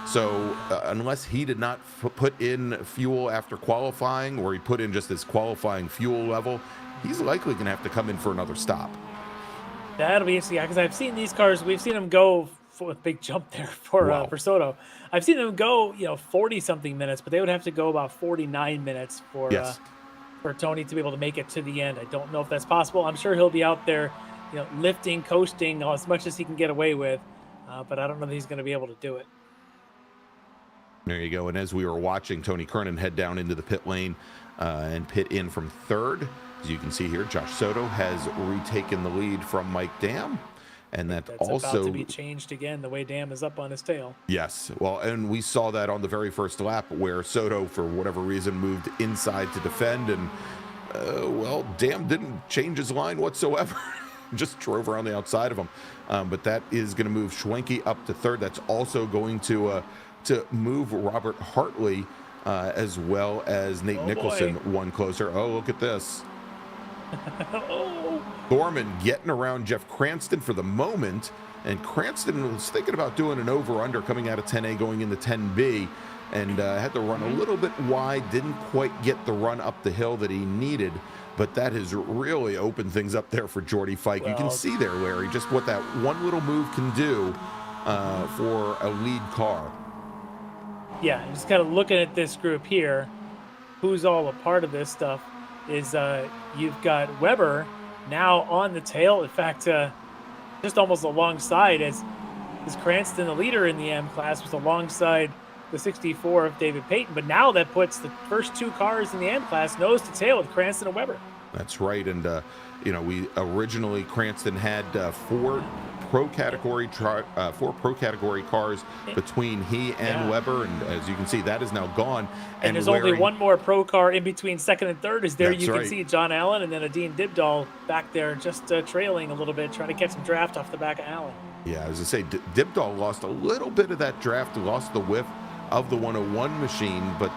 So unless he did not put in fuel after qualifying, or he put in just his qualifying fuel level, he's likely going to have to come in for another stop. That'll be interesting because I've seen these cars. We've seen them go big jump there for Wow. for Soto. I've seen them go 40 something minutes, but they would have to go about 49 minutes Yes. for Tony to be able to make it to the end. I don't know if that's possible. I'm sure he'll be out there, lifting, coasting as much as he can get away with, but I don't know that he's going to be able to do it. There you go. And as we were watching Tony Kernan head down into the pit lane and pit in from third, as you can see here, Josh Soto has retaken the lead from Mike Dam. And that's also about to be changed again, the way Dam is up on his tail. Yes. Well, and we saw that on the very first lap where Soto, for whatever reason, moved inside to defend. And, Dam didn't change his line whatsoever. Just drove around the outside of him. But that is going to move Schwenke up to third. That's also going to move Robert Hartley as well as Nate Nicholson one closer. Oh, look at this. Thorman getting around Jeff Cranston for the moment, and Cranston was thinking about doing an over-under coming out of 10A going into 10B, and had to run a little bit wide, didn't quite get the run up the hill that he needed, but that has really opened things up there for Jordy Fike. You can see there, Larry, just what that one little move can do for a lead car. Yeah, just kind of looking at this group here, who's all a part of this stuff is you've got Weber now on the tail. In fact, just almost alongside as Cranston, the leader in the M class, was alongside the 64 of David Payton. But now that puts the first two cars in the M class nose to tail with Cranston and Weber. That's right. And, we originally, Cranston had four pro category cars between he and Weber, and as you can see, that is now gone. And there's only one more pro car in between second and third. You can see John Allen and then Adine Dibdall back there just trailing a little bit, trying to get some draft off the back of Allen. Yeah, as I say, Dibdall lost a little bit of that draft, lost the whiff of the 101 machine, but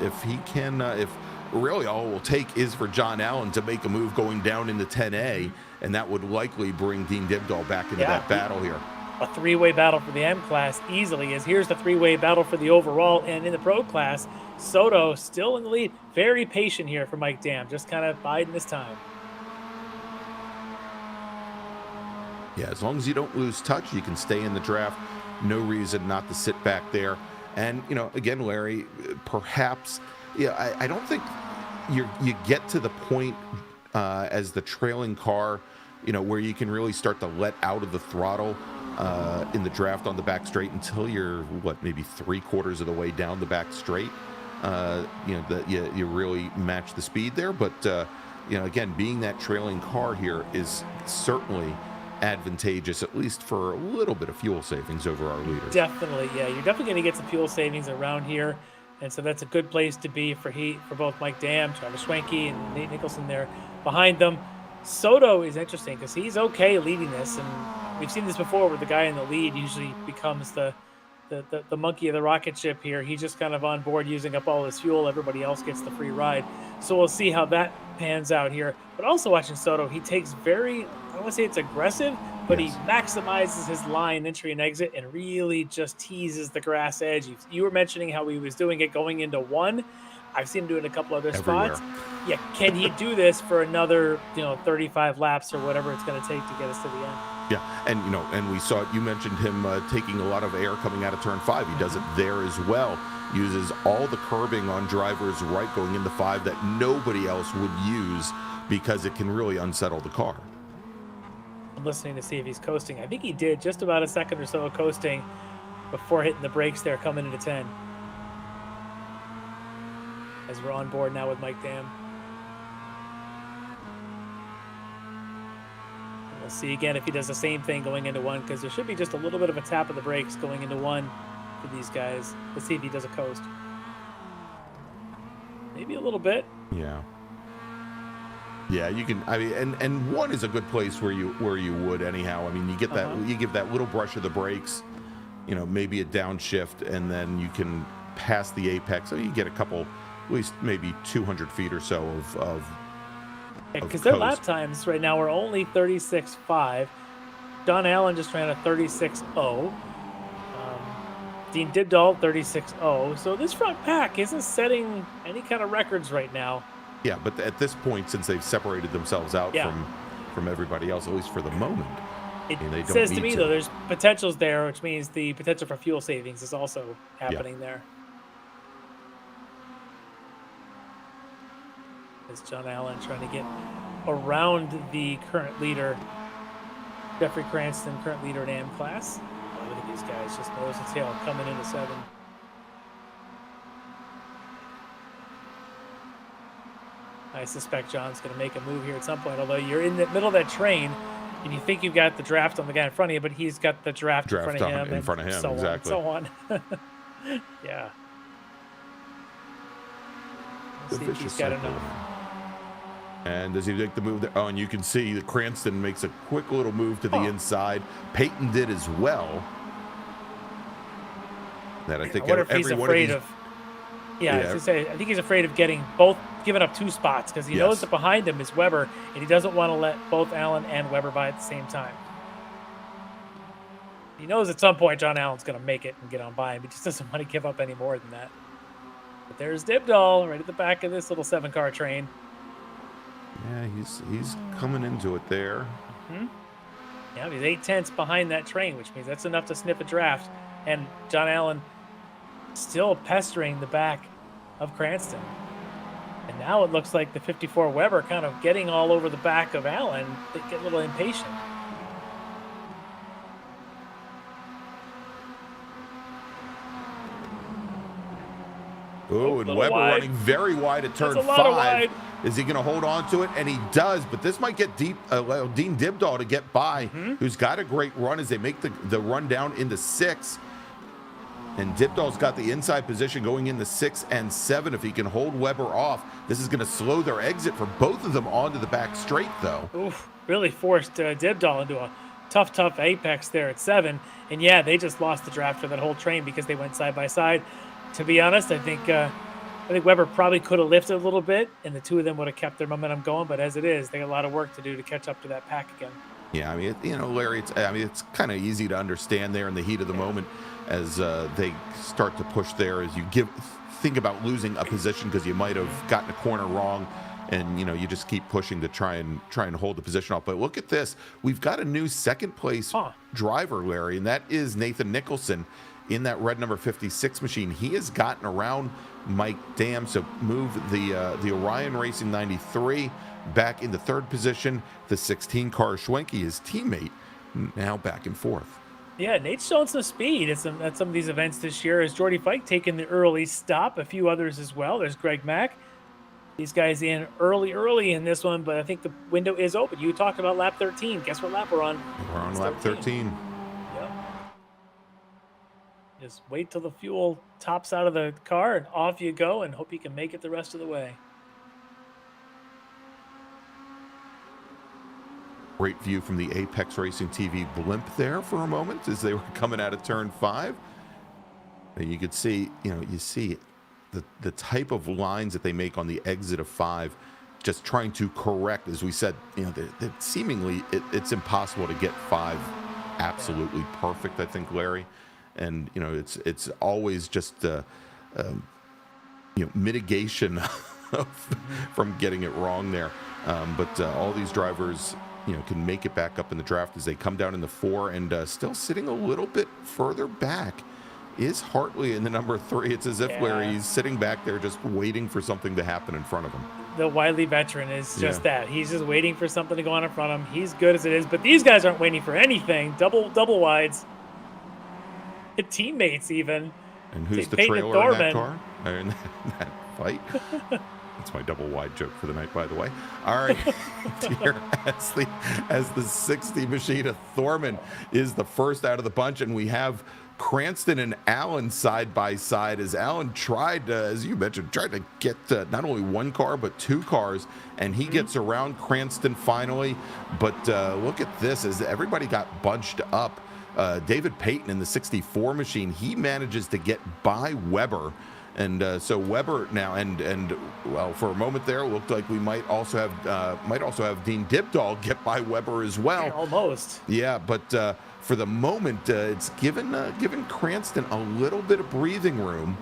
if he can, if really all it will take is for John Allen to make a move going down into 10A, and that would likely bring Dean Dibdall back into that battle here. A three-way battle for the M class easily, as here's the three-way battle for the overall, and in the pro class, Soto still in the lead. Very patient here for Mike Dam, just kind of biding his time. Yeah, as long as you don't lose touch, you can stay in the draft. No reason not to sit back there. And, again, Larry, perhaps, I don't think you get to the point as the trailing car, where you can really start to let out of the throttle in the draft on the back straight until you're, maybe 3/4 of the way down the back straight. You really match the speed there. But, again, being that trailing car here is certainly advantageous, at least for a little bit of fuel savings over our leaders. Definitely, yeah. You're definitely going to get some fuel savings around here. And so that's a good place to be for both Mike Dam, Travis Schwenke, and Nate Nicholson there behind them. Soto is interesting because he's okay leading this, and we've seen this before where the guy in the lead usually becomes the monkey of the rocket ship here. He's just kind of on board using up all his fuel. Everybody else gets the free ride. So we'll see how that pans out here. But also watching Soto, he takes I don't want to say it's aggressive, but he maximizes his line, entry and exit, and really just teases the grass edge. You were mentioning how he was doing it going into one. I've seen him do it in a couple other spots. Yeah, can he do this for another 35 laps or whatever it's going to take to get us to the end? Yeah, and and we saw it. You mentioned him taking a lot of air coming out of turn 5. He does it there as well. Uses all the curbing on drivers right going into 5 that nobody else would use because it can really unsettle the car. I'm listening to see if he's coasting. I think he did just about a second or so of coasting before hitting the brakes there coming into 10. As we're on board now with Mike Dam. And we'll see again if he does the same thing going into 1, because there should be just a little bit of a tap of the brakes going into 1 for these guys. Let's see if he does a coast. Maybe a little bit. Yeah, you can. I mean, and 1 is a good place where you would anyhow. I mean, you get that you give that little brush of the brakes, maybe a downshift, and then you can pass the apex. So you get a couple, at least maybe 200 feet or so of because their lap times right now are only 36.5. Don Allen just ran a 36.0. Dean Dibdall 36.0. So this front pack isn't setting any kind of records right now. Yeah, but at this point, since they've separated themselves out from everybody else, at least for the moment, It they don't says to need me, to. though, there's potentials there, which means the potential for fuel savings is also happening there. As John Allen trying to get around the current leader, Jeffrey Cranston, current leader in AM class. Oh, look at these guys, just nose and tail coming into 7. I suspect John's going to make a move here at some point, although you're in the middle of that train and you think you've got the draft on the guy in front of you, but he's got the draft in front of him. In front of him, so exactly. On, so on. Yeah. Let's see if he's got enough. And does he make the move there? Oh, and you can see that Cranston makes a quick little move to the inside. Peyton did as well. That I think I wonder if he's afraid of. Yeah, I was gonna say, I think he's afraid of giving up 2 spots because he knows that behind him is Weber, and he doesn't want to let both Allen and Weber by at the same time. He knows at some point John Allen's going to make it and get on by him. He just doesn't want to give up any more than that. But there's Dibdall right at the back of this little 7-car train. Yeah, he's coming into it there. Yeah, he's 8/10 behind that train, which means that's enough to sniff a draft. And John Allen still pestering the back of Cranston. And now it looks like the 54 Weber kind of getting all over the back of Allen. They get a little impatient. Oh, and Weber running very wide at turn 5. Is he going to hold on to it? And he does, but this might get Dean Dibdall to get by, who's got a great run as they make the run down into 6. And Dibdall's got the inside position going into 6 and 7. If he can hold Weber off, this is going to slow their exit for both of them onto the back straight, though. Oof, really forced Dibdall into a tough apex there at 7. And yeah, they just lost the draft for that whole train because they went side by side. To be honest, I think Weber probably could have lifted a little bit, and the 2 of them would have kept their momentum going. But as it is, they got a lot of work to do to catch up to that pack again. Yeah, I mean, Larry, it's kind of easy to understand there in the heat of the moment as they start to push there. As you think about losing a position because you might have gotten a corner wrong, and you just keep pushing to try and hold the position off. But look at this, we've got a new second place driver, Larry, and that is Nathan Nicholson. In that red number 56 machine, he has gotten around Mike Dam, so move the Orion Racing 93 back into 3rd position. The 16 car Schwenke, his teammate, now back and forth. Yeah, Nate's showing some speed at some of these events this year. As Jordy Fike taking the early stop, a few others as well. There's Greg Mack. These guys in early in this one, but I think the window is open. You talked about lap 13. Guess what lap we're on? We're on lap 13. Just wait till the fuel tops out of the car and off you go and hope you can make it the rest of the way. Great view from the Apex Racing TV blimp there for a moment as they were coming out of turn 5. And you could see, you see the type of lines that they make on the exit of 5, just trying to correct, as we said, that seemingly it's impossible to get 5 absolutely perfect, I think, Larry. And it's always just mitigation from getting it wrong there. But all these drivers can make it back up in the draft as they come down in the 4, and still sitting a little bit further back is Hartley in the number 3. It's as if Larry, he's sitting back there just waiting for something to happen in front of him. The wily veteran is just that. He's just waiting for something to go on in front of him. He's good as it is, but these guys aren't waiting for anything. Double wides. Teammates even. And who's the trailer in that car? In that fight? That's my double wide joke for the night, by the way. All right, here as the 60 machine of Thorman is the first out of the bunch, and we have Cranston and Allen side by side as Allen tried, as you mentioned, to get not only 1 car but 2 cars, and he gets around Cranston finally. But look at this as everybody got bunched up. David Payton in the 64 machine, he manages to get by Weber. And so Weber now, and well, for a moment there, it looked like we might also have Dean Dibdall get by Weber as well. Yeah, almost. Yeah, but for the moment, it's given Cranston a little bit of breathing room.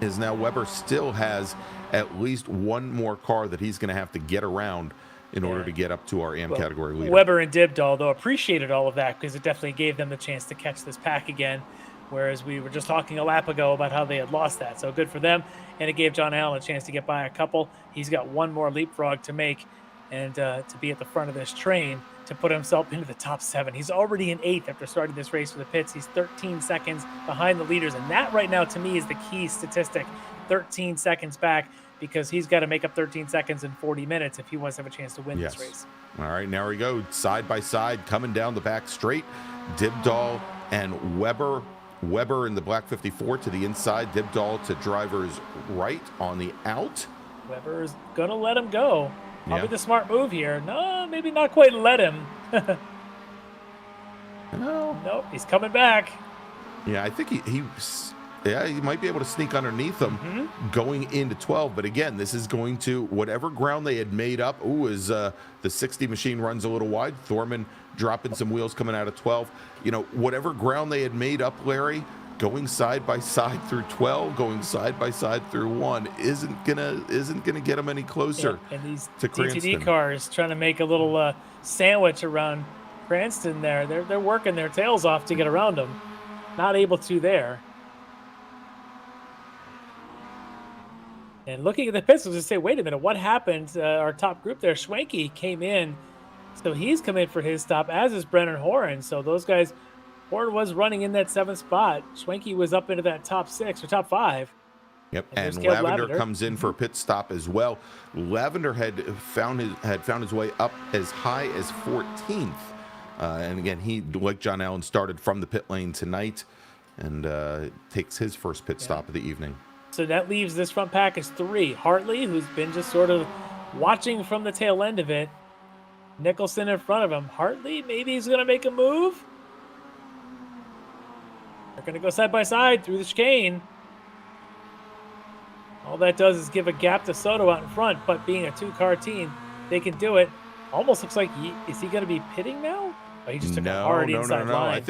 As now Weber still has at least 1 more car that he's going to have to get around in order to get up to our AM category leader. Weber and Dibdahl, though, appreciated all of that because it definitely gave them the chance to catch this pack again, whereas we were just talking a lap ago about how they had lost that. So good for them, and it gave John Allen a chance to get by a couple. He's got one more leapfrog to make and to be at the front of this train to put himself into the top 7. He's already in 8th after starting this race for the pits. He's 13 seconds behind the leaders, and that right now to me is the key statistic, 13 seconds back, because he's got to make up 13 seconds in 40 minutes if he wants to have a chance to win this race. All right, now we go side by side, coming down the back straight. Dibdahl and Weber. Weber in the black 54 to the inside. Dibdahl to driver's right on the out. Weber's going to let him go. Probably the smart move here. No, maybe not quite let him. No. Nope, he's coming back. Yeah, I think he might be able to sneak underneath them going into 12. But again, this is going to whatever ground they had made up. Ooh, is the 60 machine runs a little wide. Thorman dropping some wheels coming out of 12. You know, whatever ground they had made up, Larry, going side by side through 12, going side by side through 1 isn't gonna get them any closer. Yeah, and these to DTD cars trying to make a little sandwich around Cranston there. They're working their tails off to get around them. Not able to there. And looking at the pits, I was just say, wait a minute, what happened? Our top group there, Schwenke, came in. So he's come in for his stop, as is Brennan Horan. So those guys, Horan was running in that 7th spot. Schwenke was up into that top 6 or top 5. Yep, and Lavender comes in for a pit stop as well. Lavender had found his way up as high as 14th. And again, he, like John Allen, started from the pit lane tonight and takes his first pit stop of the evening. So that leaves this front pack as 3. Hartley, who's been just sort of watching from the tail end of it. Nicholson in front of him. Hartley, maybe he's going to make a move. They're going to go side by side through the chicane. All that does is give a gap to Soto out in front, but being a 2-car team, they can do it. Almost looks like is he going to be pitting now? Oh, he just took a hard inside line.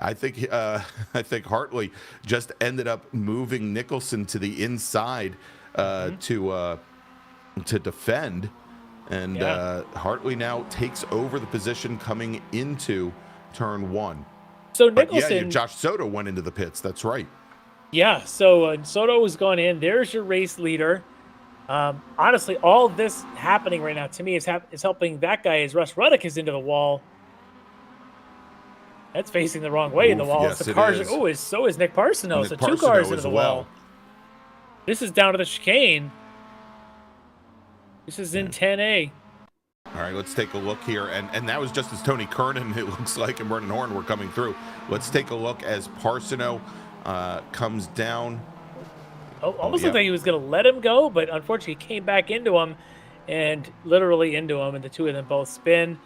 I think Hartley just ended up moving Nicholson to the inside to defend, and Hartley now takes over the position coming into turn 1. So Nicholson, Josh Soto went into the pits. That's right. Yeah, so Soto has gone in. There's your race leader. Honestly, all of this happening right now to me is helping that guy as Russ Ruddock is into the wall. That's facing the wrong way in the wall. Yes, the cars are, so is Nick Parsono. So 2 cars into the wall. This is down to the chicane. This is in 10A. All right, let's take a look here. And that was just as Tony Kernan, it looks like, and Brennan Horn were coming through. Let's take a look as Parsono comes down. Almost looked like he was going to let him go, but unfortunately he came back into him and literally into him, and the 2 of them both spin.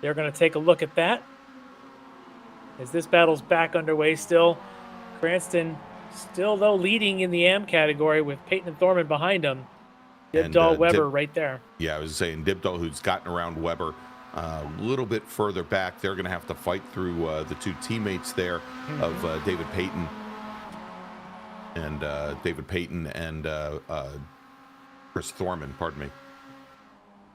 They're going to take a look at that. As this battle's back underway still. Cranston still, though, leading in the AM category with Peyton and Thorman behind him. Dibdahl, Weber right there. Yeah, I was saying Dibdahl, who's gotten around Weber a little bit further back. They're going to have to fight through the 2 teammates there of David Payton and Chris Thorman, pardon me.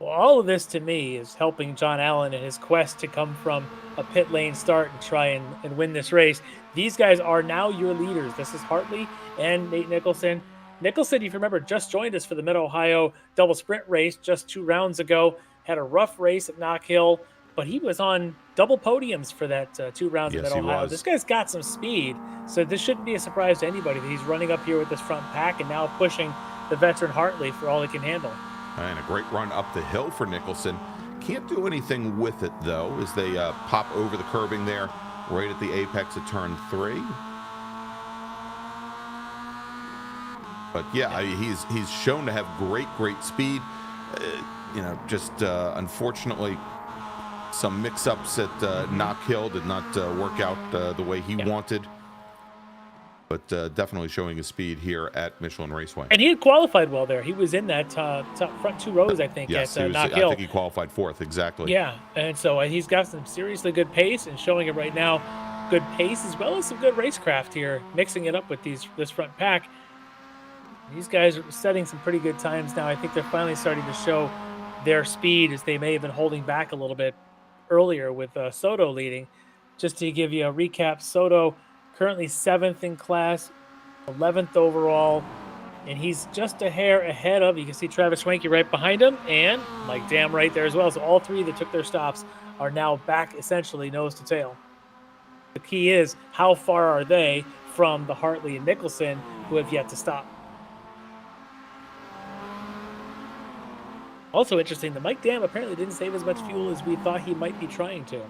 Well, all of this to me is helping John Allen in his quest to come from a pit lane start and try and win this race. These guys are now your leaders. This is Hartley and Nate Nicholson. Nicholson, if you remember, just joined us for the Mid-Ohio double sprint race just 2 rounds ago. Had a rough race at Knock Hill, but he was on double podiums for that 2 rounds at Mid-Ohio. This guy's got some speed, so this shouldn't be a surprise to anybody that he's running up here with this front pack and now pushing the veteran Hartley for all he can handle. And a great run up the hill for Nicholson. Can't do anything with it, though, as they pop over the curbing there right at the apex of turn 3. But yeah, he's shown to have great speed. Unfortunately, some mix-ups at Knock Hill did not work out the way he wanted. But definitely showing his speed here at Michelin Raceway. And he had qualified well there. He was in that top front 2 rows, I think, at Knock Hill. I think he qualified 4th, exactly. Yeah, and so he's got some seriously good pace and showing it right now. Good pace as well as some good racecraft here, mixing it up with this front pack. These guys are setting some pretty good times now. I think they're finally starting to show their speed, as they may have been holding back a little bit earlier with Soto leading. Just to give you a recap, Soto currently 7th in class, 11th overall, and he's just a hair ahead of, you can see Travis Schwenke right behind him, and Mike Dam right there as well. So all three that took their stops are now back essentially nose to tail. The key is, how far are they from the Hartley and Nicholson who have yet to stop? Also interesting, the Mike Dam apparently didn't save as much fuel as we thought he might be trying to.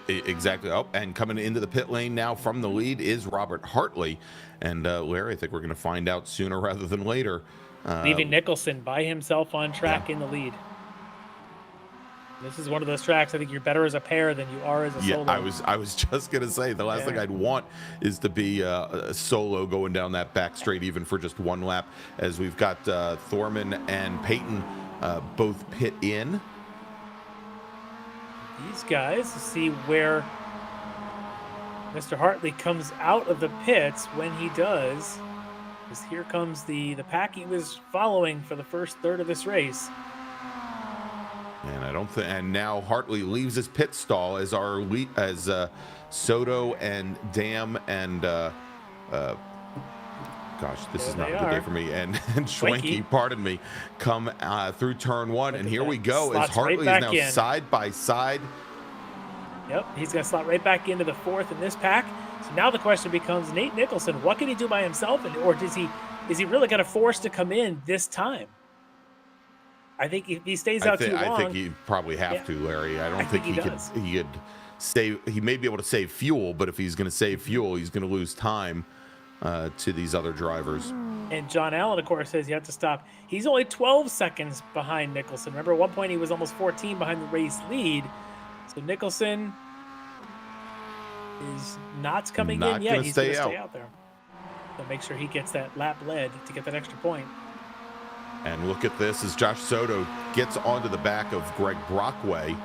Exactly. Oh, and coming into the pit lane now from the lead is Robert Hartley. And Larry, I think we're going to find out sooner rather than later. Leaving Nicholson by himself on track in the lead. This is one of those tracks, I think you're better as a pair than you are as a solo. I was just going to say, the last thing I'd want is to be a solo going down that back straight, even for just one lap, as we've got Thorman and Peyton both pit in. These guys, to see where Mr. Hartley comes out of the pits. When he does, because here comes the pack he was following for the first third of this race. And I don't think, and now Hartley leaves his pit stall as Soto and Dam and gosh, this is not a good day for me. And Schwenke, pardon me, come through turn one. And here we go, as Hartley is now side by side. Yep, he's going to slot right back into the fourth in this pack. So now the question becomes, Nate Nicholson, what can he do by himself? Or is he really going to force to come in this time? I think if he stays out too long. I think he'd probably have to, Larry. I don't think he could save. He may be able to save fuel, but if he's going to save fuel, he's going to lose time to these other drivers. And John Allen, of course, says you have to stop. He's only 12 seconds behind Nicholson. Remember, at one point he was almost 14 behind the race lead. So Nicholson is not coming in yet. He's going to stay out there. So make sure he gets that lap led to get that extra point. And look at this as Josh Soto gets onto the back of Greg Brockway.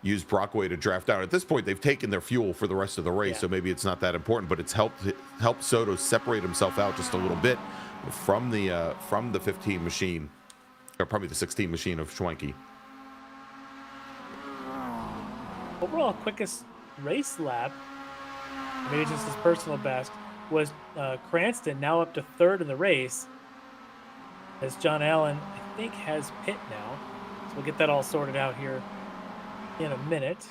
Use Brockway to draft out. At this point, they've taken their fuel for the rest of the race, so maybe it's not that important, but it's helped Soto separate himself out just a little bit from the 15 machine, or probably the 16 machine of Schwenke. Overall quickest race lap, maybe just his personal best, was Cranston, now up to third in the race, as John Allen, I think, has pit now. So we'll get that all sorted out here in a minute.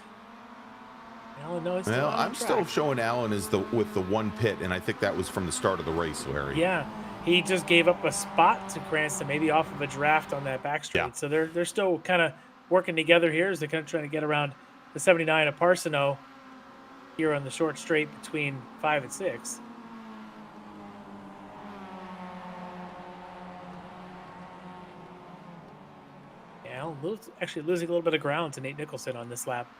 Allen, no, I'm still showing Allen as with the one pit, and I think that was from the start of the race, Larry. Yeah, he just gave up a spot to Cranston, maybe off of a draft on that back straight. Yeah. So they're still kind of working together here as they're kind of trying to get around the 79 of Parsono here on the short straight between 5 and 6. Yeah, actually losing a little bit of ground to Nate Nicholson on this lap.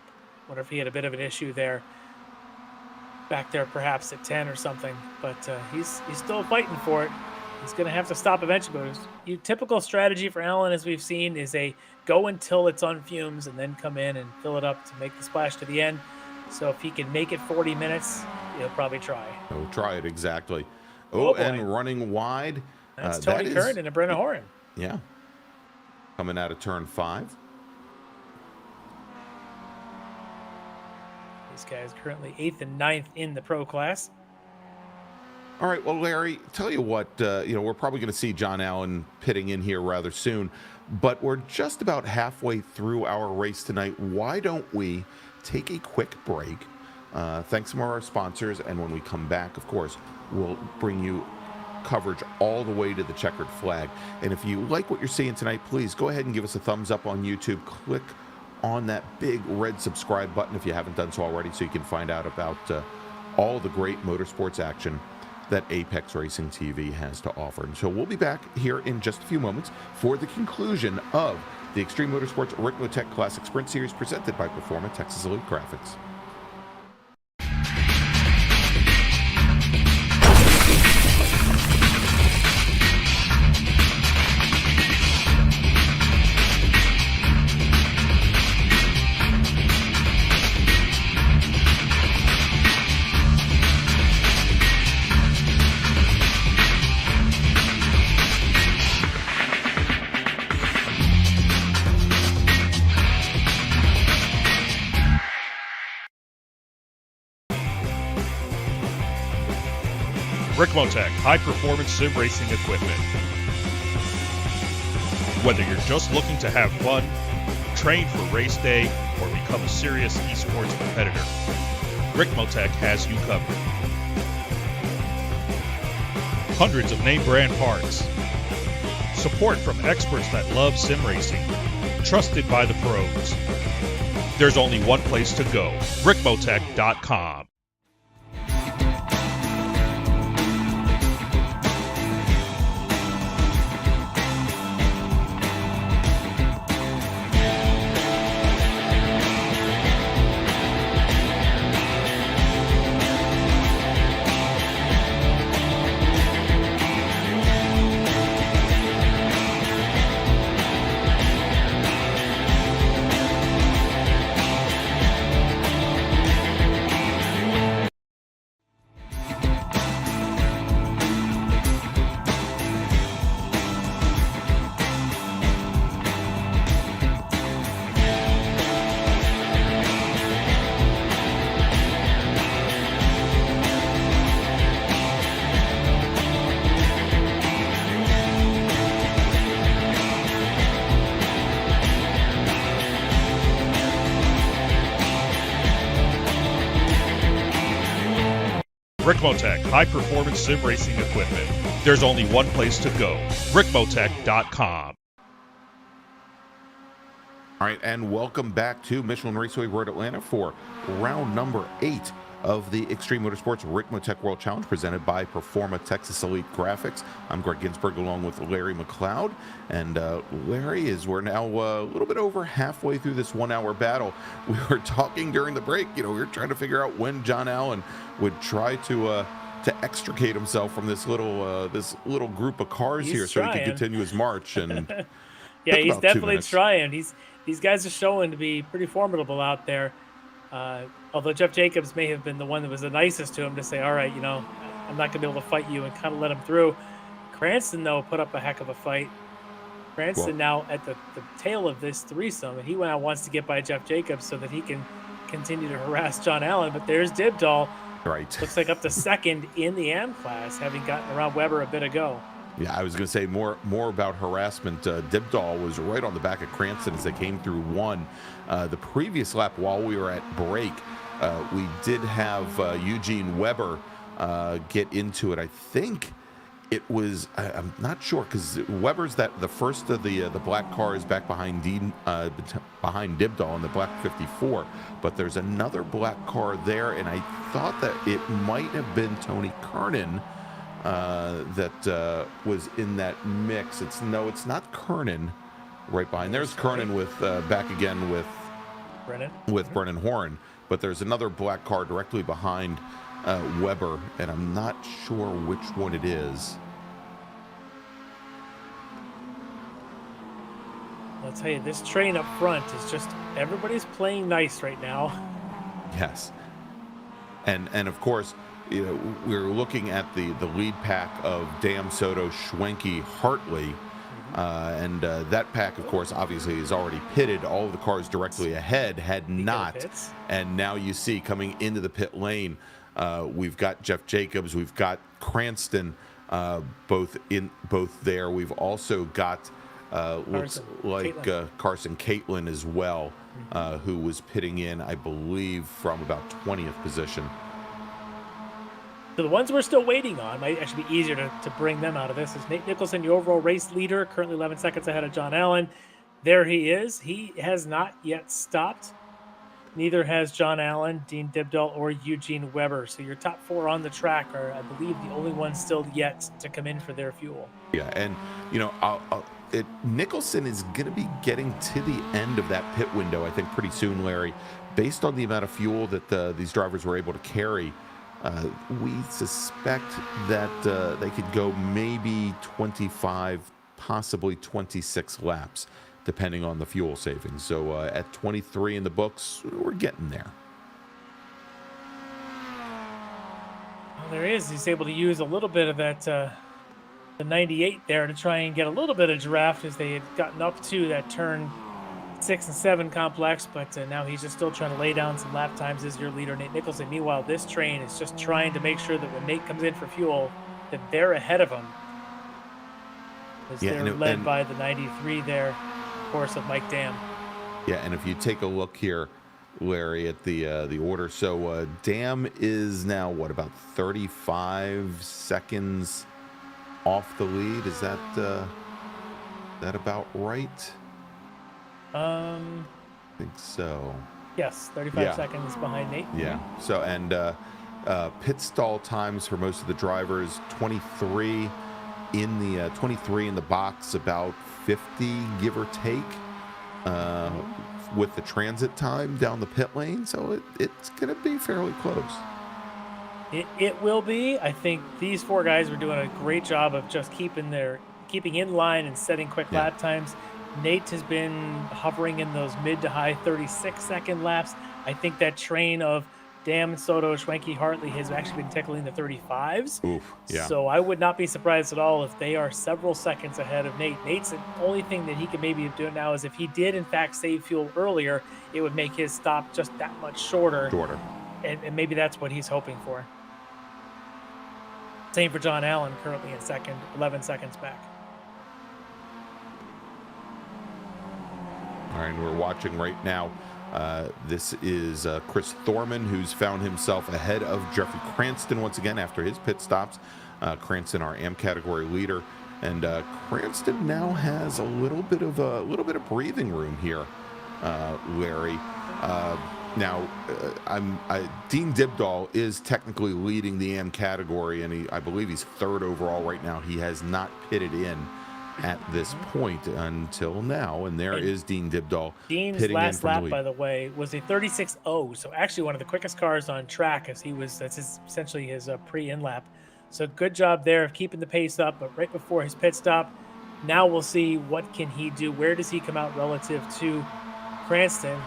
Wonder if he had a bit of an issue there, back there perhaps at 10 or something. But he's still fighting for it. He's going to have to stop eventually. But typical strategy for Allen, as we've seen, is a go until it's on fumes and then come in and fill it up to make the splash to the end. So if he can make it 40 minutes, he'll probably try. He'll try it, exactly. Oh, and running wide. That's Tony Curran and Brenna Horan. Yeah. Coming out of turn 5. This guy is currently 8th and 9th in the pro class. All right, well, Larry, tell you what, we're probably going to see John Allen pitting in here rather soon, but we're just about halfway through our race tonight. Why don't we take a quick break, thank some of our sponsors, and when we come back, of course, we'll bring you coverage all the way to the checkered flag. And if you like what you're seeing tonight, please go ahead and give us a thumbs up on YouTube. Click on that big red subscribe button if you haven't done so already, so you can find out about all the great motorsports action that Apex Racing TV has to offer. And so we'll be back here in just a few moments for the conclusion of the Extreme Motorsports Ricmotech Classic Sprint Series presented by Performa Texas Elite Graphics. Ricmotech high-performance sim racing equipment. Whether you're just looking to have fun, train for race day, or become a serious esports competitor, Ricmotech has you covered. Hundreds of name brand parts. Support from experts that love sim racing. Trusted by the pros. There's only one place to go, Ricmotech.com. Ricmotech high-performance sim racing equipment. There's only one place to go, Ricmotech.com. All right, and welcome back to Michelin Raceway Road Atlanta for round number 8 of the Extreme Motorsports Ricmotech World Challenge presented by Performa Texas Elite Graphics. I'm Greg Ginsburg along with Larry McLeod. And Larry, we're now a little bit over halfway through this 1 hour battle. We were talking during the break, we were trying to figure out when John Allen would try to extricate himself from this little group of cars here so he could continue his march. And yeah, he's definitely trying. These guys are showing to be pretty formidable out there. Although Jeff Jacobs may have been the one that was the nicest to him to say, all right, I'm not going to be able to fight you, and kind of let him through. Cranston, though, put up a heck of a fight. Cranston now at the tail of this threesome, and he now wants to get by Jeff Jacobs so that he can continue to harass John Allen. But there's Dibdall. Right. Looks like up to second in the AM class, having gotten around Weber a bit ago. Yeah, I was going to say more about harassment. Dibdall was right on the back of Cranston as they came through one. The previous lap, while we were at break, we did have Eugene Weber get into it. I think it was, I'm not sure, because Weber's the first of the black cars back behind behind Dibdall in the black 54. But there's another black car there, and I thought that it might have been Tony Kernan that was in that mix. It's not Kernan right behind. There's Kernan with back again with Brennan Horn, but there's another black car directly behind Weber, and I'm not sure which one it is. I'll tell you, this train up front is just, everybody's playing nice right now. Yes, and of course, we're looking at the lead pack of Dam, Soto, Schwenke, Hartley, and that pack, of course, obviously is already pitted. All of the cars directly ahead had not, and now you see coming into the pit lane, we've got Jeff Jacobs, we've got Cranston, both there. We've also got looks like Carson Caitlin as well, who was pitting in, I believe, from about 20th position. So the ones we're still waiting on, might actually be easier to bring them out of this, is Nate Nicholson, your overall race leader, currently 11 seconds ahead of John Allen. There he is. He has not yet stopped. Neither has John Allen, Dean Dibdall, or Eugene Weber. So your top 4 on the track are, I believe, the only ones still yet to come in for their fuel. Yeah, and, Nicholson is going to be getting to the end of that pit window, I think, pretty soon, Larry. Based on the amount of fuel that these drivers were able to carry, we suspect that they could go maybe 25, possibly 26 laps, depending on the fuel savings. So at 23 in the books, we're getting there. Well, there he is. He's able to use a little bit of that, the 98 there, to try and get a little bit of draft as they had gotten up to that turn 6 and 7 complex, but now he's just still trying to lay down some lap times as your leader, Nate Nicholson. Meanwhile, this train is just trying to make sure that when Nate comes in for fuel, that they're ahead of them. As Yeah, they're led by the 93 there, of course, of Mike Dam. Yeah, and if you take a look here, Larry, at the order, so Dam is now what, about 35 seconds off the lead? Is that about right? I think so. Yes, 35 seconds behind Nate. Yeah. So, and pit stall times for most of the drivers, 23 in the box, about 50 give or take, with the transit time down the pit lane. So it's going to be fairly close. It will be. I think these four guys were doing a great job of just keeping in line and setting quick lap times. Nate has been hovering in those mid to high 36-second laps. I think that train of Dam, Soto, Schwenke, Hartley has actually been tickling the 35s. Oof, yeah. So I would not be surprised at all if they are several seconds ahead of Nate. Nate's the only thing that he can maybe do now is if he did in fact save fuel earlier, it would make his stop just that much shorter. And maybe that's what he's hoping for. Same for John Allen, currently in second, 11 seconds back. All right, we're watching right now. This is Chris Thorman, who's found himself ahead of Jeffrey Cranston once again after his pit stops. Cranston, our AM category leader, and Cranston now has a little bit of breathing room here, Larry. Now, Dean Dibdahl is technically leading the AM category, and I believe he's third overall right now. He has not pitted in at this point until now, and there is Dean Dibdahl. Dean's last lap, by the way, was a 36.0, so actually one of the quickest cars on track, as essentially his pre-in lap. So good job there of keeping the pace up, but right before his pit stop, now we'll see what can he do. Where does he come out relative to Cranston,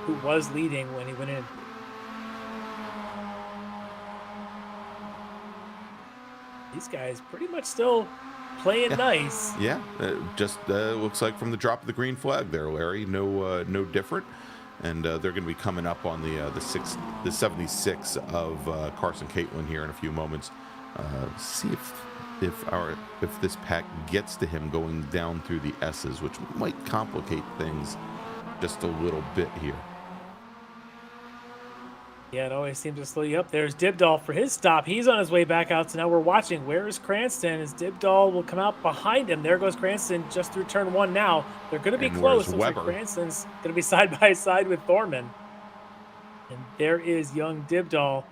who was leading when he went in? These guys pretty much still playing nice. Yeah, just looks like from the drop of the green flag there, Larry. No different. And they're going to be coming up on the 76 of Carson Caitlin here in a few moments. See if this pack gets to him going down through the S's, which might complicate things just a little bit here. Yeah, it always seems to slow you up. There's Dibdahl for his stop. He's on his way back out, so now we're watching. Where is Cranston? As Dibdahl will come out behind him. There goes Cranston just through turn one now. They're going to be close. Looks like Cranston's going to be side by side with Thorman. And there is young Dibdahl.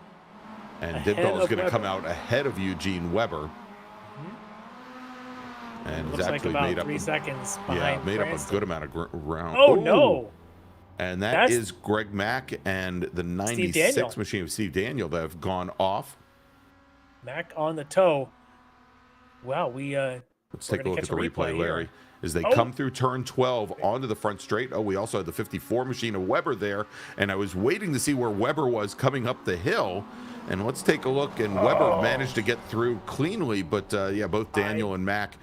And Dibdahl is going to come out ahead of Eugene Weber. And he's actually like made up 3 seconds behind made Cranston. up a good amount of ground. Oh, no. And that is Greg Mack and the 96 machine of Steve Daniel that have gone off. Mack on the toe. Wow, let's take a look at the replay, Larry. As they come through turn 12 onto the front straight. Oh, we also had the 54 machine of Weber there. And I was waiting to see where Weber was coming up the hill. And let's take a look. And Weber managed to get through cleanly. But, both Daniel and Mack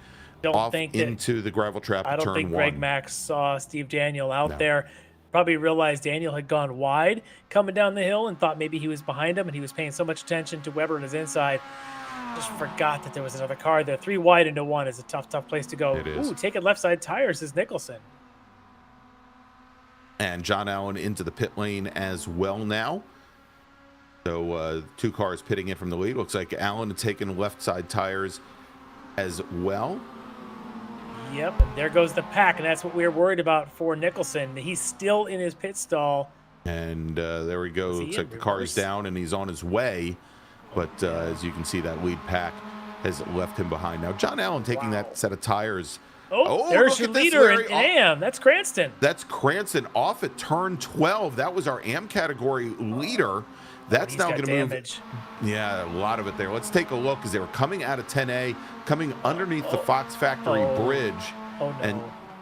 off into the gravel trap I turn don't think one. Greg Mack saw Steve Daniel out there. Probably realized Daniel had gone wide coming down the hill and thought maybe he was behind him, and he was paying so much attention to Weber and his inside. Just forgot that there was another car there. 3 wide into 1 is a tough place to go. It is. Ooh, taking left side tires is Nicholson. And John Allen into the pit lane as well now. So 2 cars pitting in from the lead. Looks like Allen taking left side tires as well. Yep, and there goes the pack, and that's what we were worried about for Nicholson. He's still in his pit stall. And there we go. Looks like the car is down, and he's on his way. But as you can see, that lead pack has left him behind. Now, John Allen taking that set of tires. There's your leader in AM. That's Cranston. That's Cranston off at turn 12. That was our AM category leader. That's now going to move. Yeah, a lot of it there. Let's take a look as they were coming out of 10A, coming underneath the Fox Factory Bridge.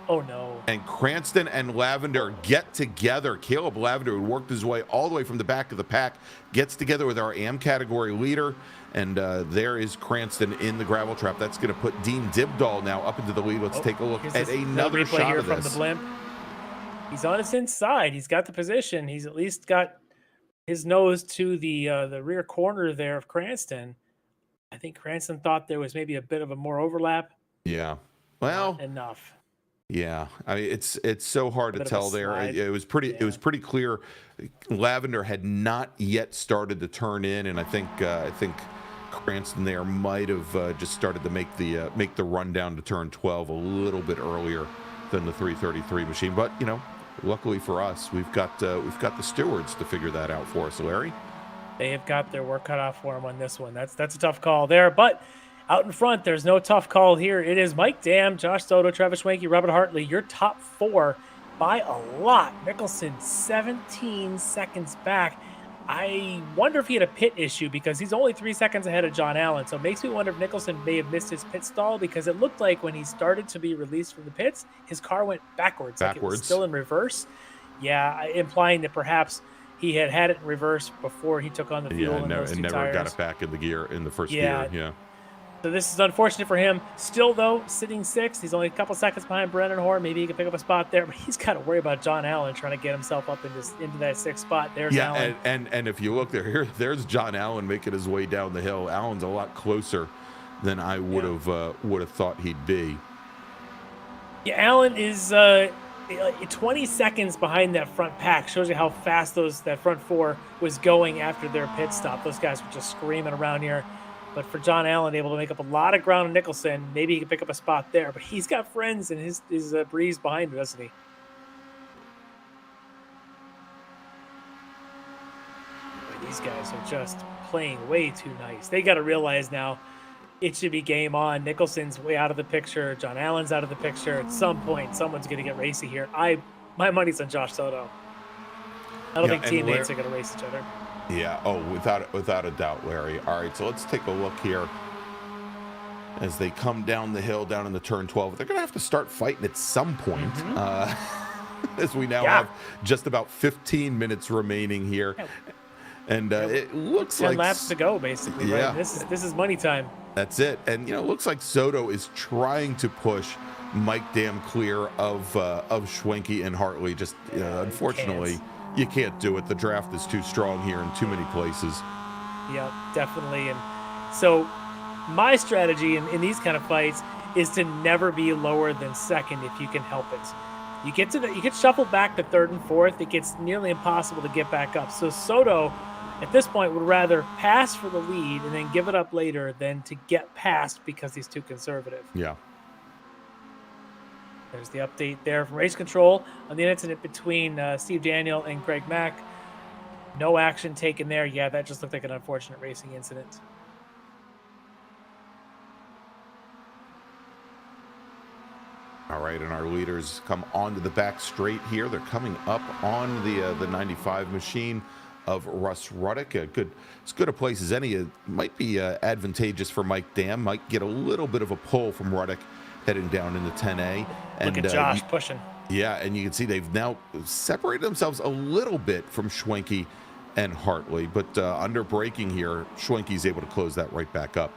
Oh, no. And Cranston and Lavender get together. Caleb Lavender, who worked his way all the way from the back of the pack, gets together with our AM category leader. And there is Cranston in the gravel trap. That's going to put Dean Dibdahl now up into the lead. Let's take a look at another shot here of from this. The blimp. He's on his inside. He's got the position. He's at least got his nose to the rear corner there of Cranston. I think Cranston thought there was maybe a bit of a more overlap. Yeah. Well, Not enough. yeah. I mean, it's so hard to Bit of a tell there. slide. It was pretty. It Yeah. was pretty clear. Lavender had not yet started to turn in, and I think Cranston there might have just started to make the run down to turn 12 a little bit earlier than the 333 machine. But luckily for us, we've got the stewards to figure that out for us, Larry. They have got their work cut off for them on this one. That's a tough call there. But out in front, there's no tough call here. It is Mike Dam, Josh Soto, Travis Schwenke, Robert Hartley. Your top four by a lot. Nicholson 17 seconds back. I wonder if he had a pit issue because he's only 3 seconds ahead of John Allen. So it makes me wonder if Nicholson may have missed his pit stall because it looked like when he started to be released from the pits, his car went backwards. Like it was still in reverse. Yeah, implying that perhaps he had it in reverse before he took on the fuel and those two never tires. got it back in the gear in the first gear. Yeah. So this is unfortunate for him. Still, though, sitting sixth. He's only a couple seconds behind Brennan Hoare. Maybe he can pick up a spot there, but he's got to worry about John Allen trying to get himself up into that sixth spot. There's Allen. And if you look there's John Allen making his way down the hill. Allen's a lot closer than I would have thought he'd be. Yeah, Allen is 20 seconds behind that front pack. Shows you how fast that front four was going after their pit stop. Those guys were just screaming around here. But for John Allen, able to make up a lot of ground on Nicholson, maybe he can pick up a spot there. But he's got friends in his breeze behind him, doesn't he? Boy, these guys are just playing way too nice. They got to realize now it should be game on. Nicholson's way out of the picture. John Allen's out of the picture. At some point, someone's going to get racy here. My money's on Josh Soto. I don't think teammates are going to race each other. Yeah, without a doubt, Larry. All right, so let's take a look here. As they come down the hill, down in the turn 12, they're going to have to start fighting at some point. As we now have just about 15 minutes remaining here. And it looks 10 like 10 laps to go, basically. Yeah. Right? This is money time. That's it. And, it looks like Soto is trying to push Mike Dam clear of Schwenke and Hartley. Just, unfortunately, you can't do it. The draft is too strong here in too many places. Yeah, definitely. And so my strategy in these kind of fights is to never be lower than second if you can help it. You get shuffled back to third and fourth. It gets nearly impossible to get back up. So Soto, at this point, would rather pass for the lead and then give it up later than to get past because he's too conservative. Yeah. There's the update there from Race Control on the incident between Steve Daniel and Greg Mack. No action taken there. Yeah, that just looked like an unfortunate racing incident. All right, and our leaders come onto the back straight here. They're coming up on the 95 machine of Russ Ruddock. As good a place as any. It might be advantageous for Mike Dam. Might get a little bit of a pull from Ruddock heading down into 10A. And look at Josh pushing. Yeah, and you can see they've now separated themselves a little bit from Schwenke and Hartley. But under braking here, Schwenke's able to close that right back up.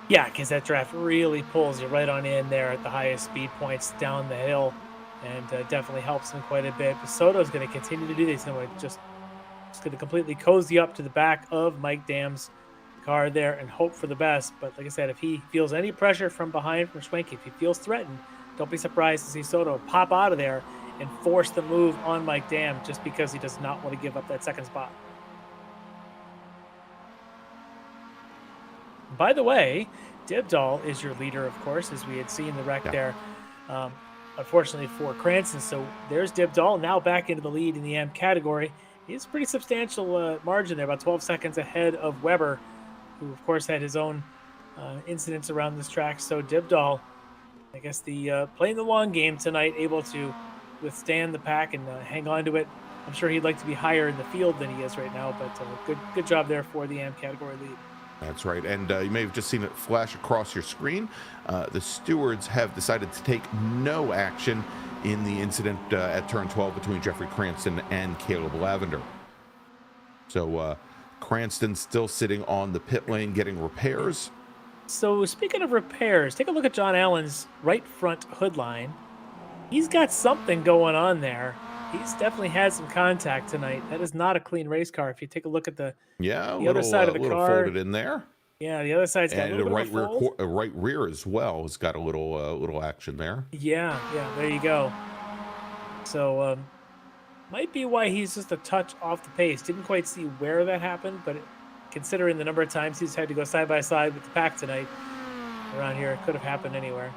Yeah, because that draft really pulls you right on in there at the highest speed points down the hill, and definitely helps him quite a bit. But Soto's going to continue to do this. He's going to just going to completely cozy up to the back of Mike Dam's car there and hope for the best. But like I said, if he feels any pressure from behind from Schwenke, if he feels threatened, don't be surprised to see Soto pop out of there and force the move on Mike Dam just because he does not want to give up that second spot. By the way, Dibdall is your leader, of course, as we had seen the wreck there. Unfortunately for Cranston, so there's Dibdall now back into the lead in the M category. He's a pretty substantial margin there, about 12 seconds ahead of Weber, who, of course, had his own incidents around this track. So Dibdall, I guess, playing the long game tonight, able to withstand the pack and hang on to it. I'm sure he'd like to be higher in the field than he is right now, but good job there for the AM category lead. That's right, and you may have just seen it flash across your screen. The stewards have decided to take no action in the incident at turn 12 between Jeffrey Cranston and Caleb Lavender. So Cranston still sitting on the pit lane getting repairs. So speaking of repairs, take a look at John Allen's right front hood line. He's got something going on there. He's definitely had some contact tonight. That is not a clean race car. If you take a look at the other side of the car, folded in there. Yeah, the other side's got a And the little bit of a fold. right rear as well has got a little action there. Yeah, there you go. So might be why he's just a touch off the pace. Didn't quite see where that happened, but considering the number of times he's had to go side by side with the pack tonight around here, it could have happened anywhere.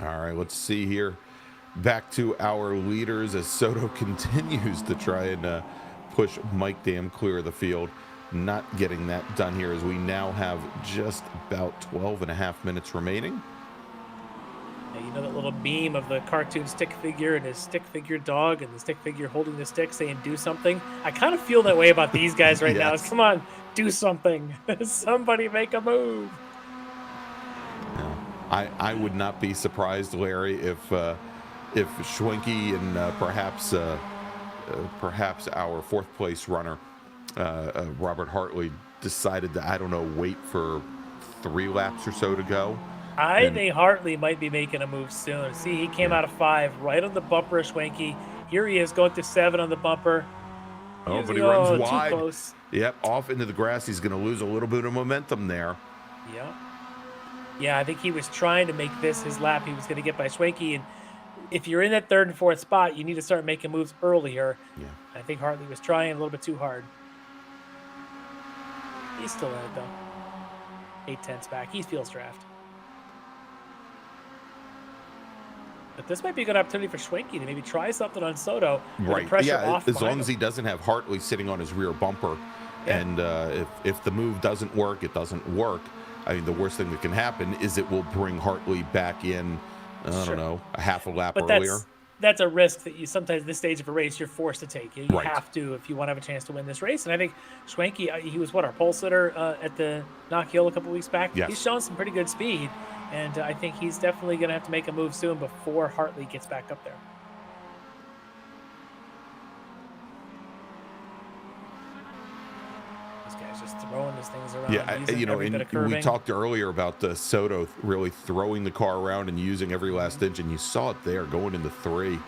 All right, let's see here. Back to our leaders as Soto continues to try and push Mike Dam clear of the field. Not getting that done here as we now have just about 12 and a half minutes remaining. Yeah, you know that little meme of the cartoon stick figure and his stick figure dog and the stick figure holding the stick saying do something? I kind of feel that way about these guys right now. Come on, do something. Somebody make a move. I would not be surprised, Larry, if Schwenke and perhaps our fourth place runner, Robert Hartley, decided to, I don't know, wait for 3 laps or so to go. I think Hartley might be making a move soon. See, he came out of 5 right on the bumper of Schwenke. Here he is going to 7 on the bumper. Oh, but he runs too wide. close. Yep, off into the grass. He's going to lose a little bit of momentum there. Yep. Yeah, I think he was trying to make this his lap. He was going to get by Schwenke, and if you're in that 3rd and 4th spot, you need to start making moves earlier. Yeah. I think Hartley was trying a little bit too hard. He's still in it, though. 8/10 back. He feels draft. But this might be a good opportunity for Schwenke to maybe try something on Soto. Right. Pressure off as long him. as he doesn't have Hartley sitting on his rear bumper. Yeah. And if the move doesn't work, it doesn't work. I mean, the worst thing that can happen is it will bring Hartley back in, I don't know, a half a lap earlier. That's a risk that you sometimes at this stage of a race you're forced to take. You Right. have to if you want to have a chance to win this race. And I think Schwenke, he was our pole sitter at the Knock Hill a couple weeks back. Yes. He's shown some pretty good speed, and I think he's definitely going to have to make a move soon before Hartley gets back up there. This guy's just throwing his things around. And we talked earlier about Soto really throwing the car around and using every last inch, and you saw it there going into 3.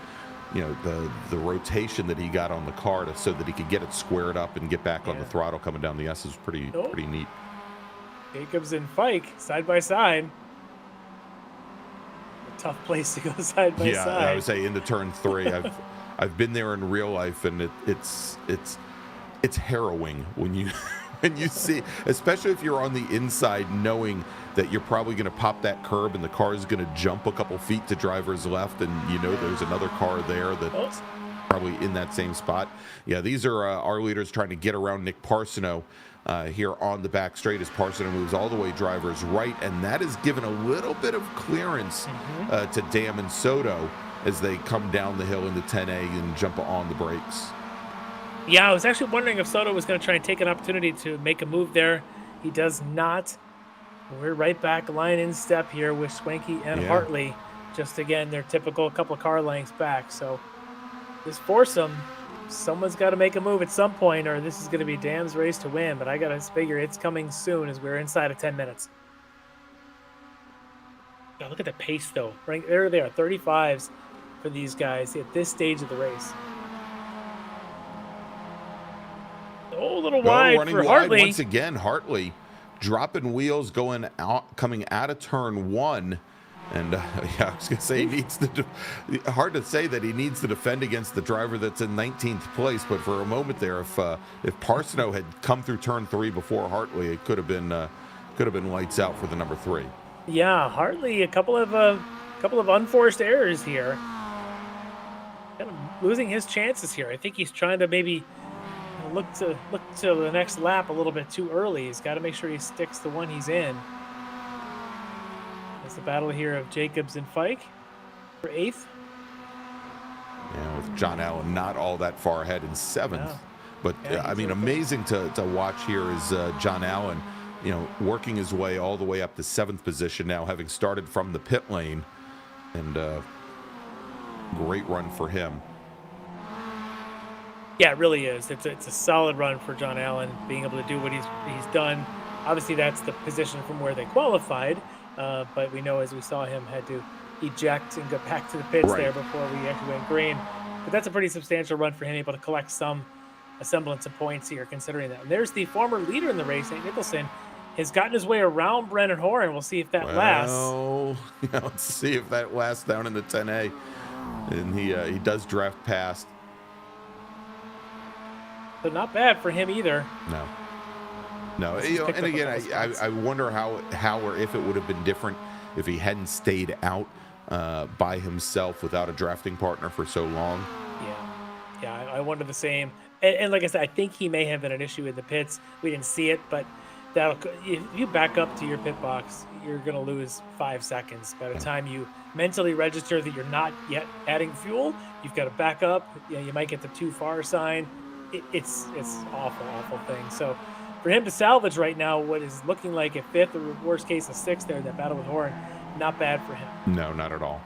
You know, the rotation that he got on the car so that he could get it squared up and get back on the throttle coming down the S is pretty neat. Jacobs and Fike side by side. A tough place to go side by side. Yeah, I would say into turn 3. I've been there in real life, and it's harrowing when you when you see, especially if you're on the inside, knowing that you're probably going to pop that curb and the car is going to jump a couple feet to driver's left, and you know there's another car there that's probably in that same spot. Yeah, these are our leaders trying to get around Nick Parsono here on the back straight as Parsono moves all the way driver's right, and that is given a little bit of clearance to Dam and Soto as they come down the hill into 10A and jump on the brakes. Yeah, I was actually wondering if Soto was going to try and take an opportunity to make a move there. He does not. We're right back line in step here with Schwenke and Hartley. Just again, their typical couple of car lengths back. So this foursome, someone's got to make a move at some point, or this is going to be Dam's race to win. But I got to figure it's coming soon as we're inside of 10 minutes. Oh, look at the pace, though. Right there, they are 35s for these guys at this stage of the race. Oh, a little wide running for wide Hartley. once again. Hartley dropping wheels, coming out of turn 1. And I was going to say he needs to. Hard to say that he needs to defend against the driver that's in 19th place, but for a moment there, if Parsono had come through turn 3 before Hartley, it could have been lights out for the number 3. Yeah, Hartley, a couple of unforced errors here. Kind of losing his chances here. I think he's trying to maybe look to the next lap a little bit too early. He's got to make sure he sticks the one he's in. It's the battle here of Jacobs and Fike for 8th. Yeah, with John Allen not all that far ahead in 7th. Yeah. But I mean, amazing to watch here is John Allen, working his way all the way up to 7th position now, having started from the pit lane, and great run for him. Yeah, it really is. It's a solid run for John Allen, being able to do what he's done. Obviously, that's the position from where they qualified, but we know, as we saw, him had to eject and go back to the pits there before we actually went green. But that's a pretty substantial run for him, able to collect some a semblance of points here, considering that. And there's the former leader in the race, Nate Nicholson, has gotten his way around Brennan Horan. We'll see if that lasts. Well, let's see if that lasts down in the 10A. And he does draft past. So not bad for him either. No. And again, I wonder how or if it would have been different if he hadn't stayed out by himself without a drafting partner for so long. Yeah, I wonder the same. And like I said, I think he may have been an issue in the pits. We didn't see it, but if you back up to your pit box, you're going to lose 5 seconds. By the time you mentally register that you're not yet adding fuel, you've got to back up. You might get the too far sign. It's awful thing. So for him to salvage right now what is looking like a 5th or worst case a 6th there in that battle with Horan, not bad for him. No, not at all.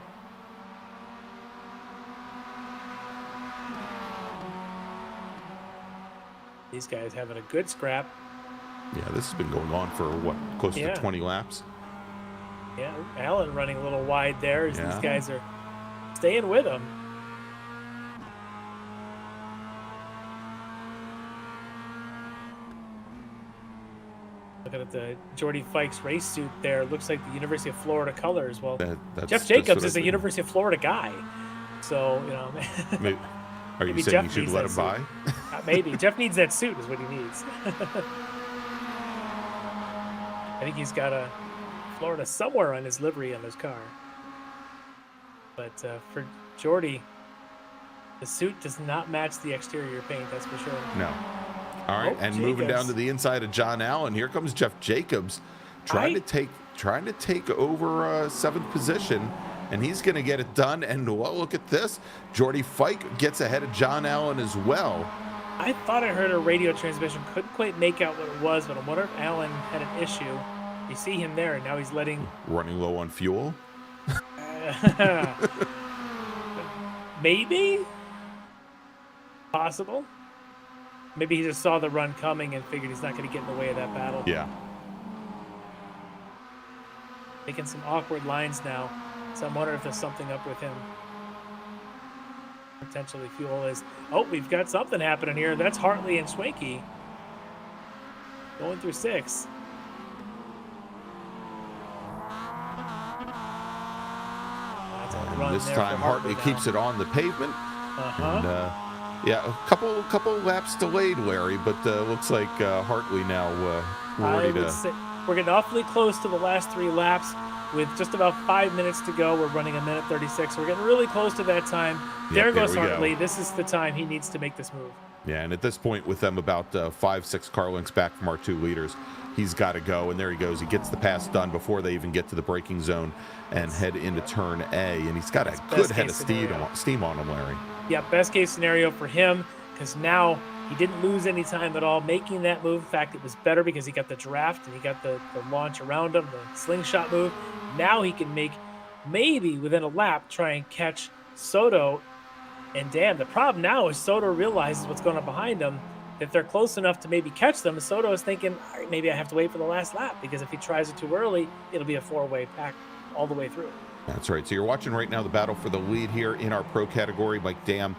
These guys having a good scrap. Yeah, this has been going on for what, close to 20 laps. Yeah, Allen running a little wide there as these guys are staying with him. Looking at the Jordy Fikes race suit there, looks like the University of Florida colors. Well, Jeff Jacobs is a University of Florida guy, so Maybe, are you maybe saying Jeff you should let him buy? Maybe Jeff needs that suit, is what he needs. I think he's got a Florida somewhere on his livery on his car. But for Jordy, the suit does not match the exterior paint, that's for sure. No. All right, and moving down to the inside of John Allen, here comes Jeff Jacobs trying to take over 7th position, and he's going to get it done. And well, look at this. Jordy Fike gets ahead of John Allen as well. I thought I heard a radio transmission. Couldn't quite make out what it was, but I wonder if Allen had an issue. You see him there, and now he's running low on fuel. Maybe? Possible? Maybe he just saw the run coming and figured he's not going to get in the way of that battle. Yeah. Making some awkward lines now, so I'm wondering if there's something up with him. Potentially fuel is... Oh, we've got something happening here. That's Hartley and Schwenke going through 6. This time Hartley keeps it on the pavement. And, yeah, a couple laps delayed, Larry, but looks like Hartley now ready to... We're getting awfully close to the last 3 laps with just about 5 minutes to go. We're running 1:36. We're getting really close to that time. There goes Hartley. This is the time he needs to make this move. Yeah, and at this point with them about 5-6 car lengths back from our 2 leaders, he's got to go, and there he goes. He gets the pass done before they even get to the braking zone and head into turn A, and he's got a good head of steam on him, Larry. Yeah, best case scenario for him, because now he didn't lose any time at all making that move. In fact, it was better because he got the draft and he got the launch around him, the slingshot move. Now he can make, maybe within a lap, try and catch Soto. And damn, the problem now is Soto realizes what's going on behind him. If they're close enough to maybe catch them, Soto is thinking, all right, maybe I have to wait for the last lap, because if he tries it too early, it'll be a 4-way pack all the way through. That's right. So you're watching right now the battle for the lead here in our pro category. Mike Dam,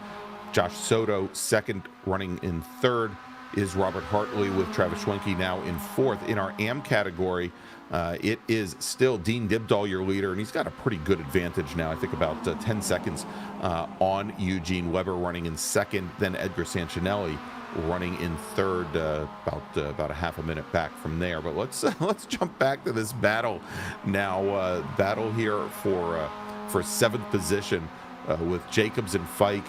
Josh Soto, 2nd, running in 3rd is Robert Hartley, with Travis Schwenke now in 4th. In our AM category, it is still Dean Dibdahl, your leader, and he's got a pretty good advantage now. I think about 10 seconds on Eugene Weber, running in 2nd. Then Edgar Sanchinelli running in 3rd, about a half a minute back from there. But let's jump back to this battle now. Battle here for 7th position with Jacobs and Fike.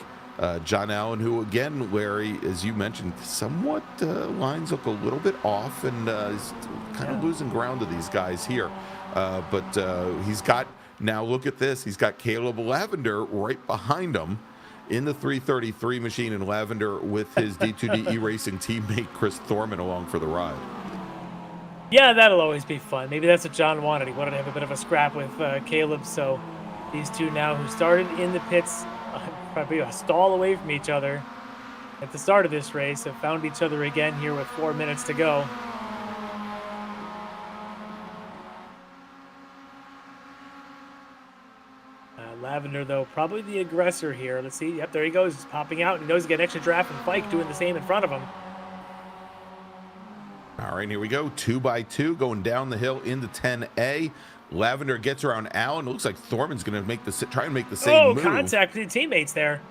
John Allen, who again, Larry, as you mentioned, somewhat lines look a little bit off, and is kind of losing ground to these guys here. But he's got, now look at this, he's got Caleb Lavender right behind him in the 333 machine in Lavender, with his D2D iRacing teammate Chris Thorman along for the ride. Yeah, that'll always be fun. Maybe that's what John wanted. He wanted to have a bit of a scrap with Caleb. So these two now, who started in the pits probably a stall away from each other at the start of this race, have found each other again here with 4 minutes to go. Lavender, though, probably the aggressor here. Let's see. Yep, there he goes. He's popping out. He knows he's got an extra draft, and Fike doing the same in front of him. All right, here we go. 2x2 going down the hill into 10A. Lavender gets around Allen. It looks like Thorman's going to try and make the same move. Contact with the teammates there.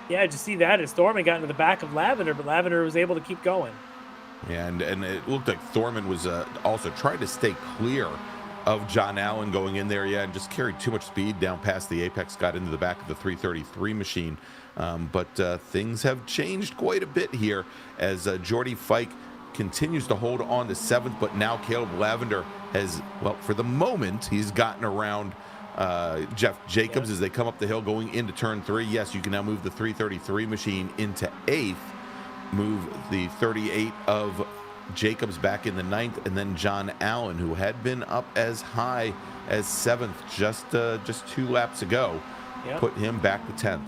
Yeah, did you see that? As Thorman got into the back of Lavender, but Lavender was able to keep going. Yeah, and it looked like Thorman was also trying to stay clear of John Allen going in there, and just carried too much speed down past the apex, got into the back of the 333 machine. But things have changed quite a bit here as Jordy Fike continues to hold on to 7th, but now Caleb Lavender has, well, for the moment, he's gotten around Jeff Jacobs as they come up the hill going into turn 3. Yes, you can now move the 333 machine into 8th, move the 38 of Jacobs back in the 9th, and then John Allen, who had been up as high as 7th just 2 laps ago, put him back to 10th.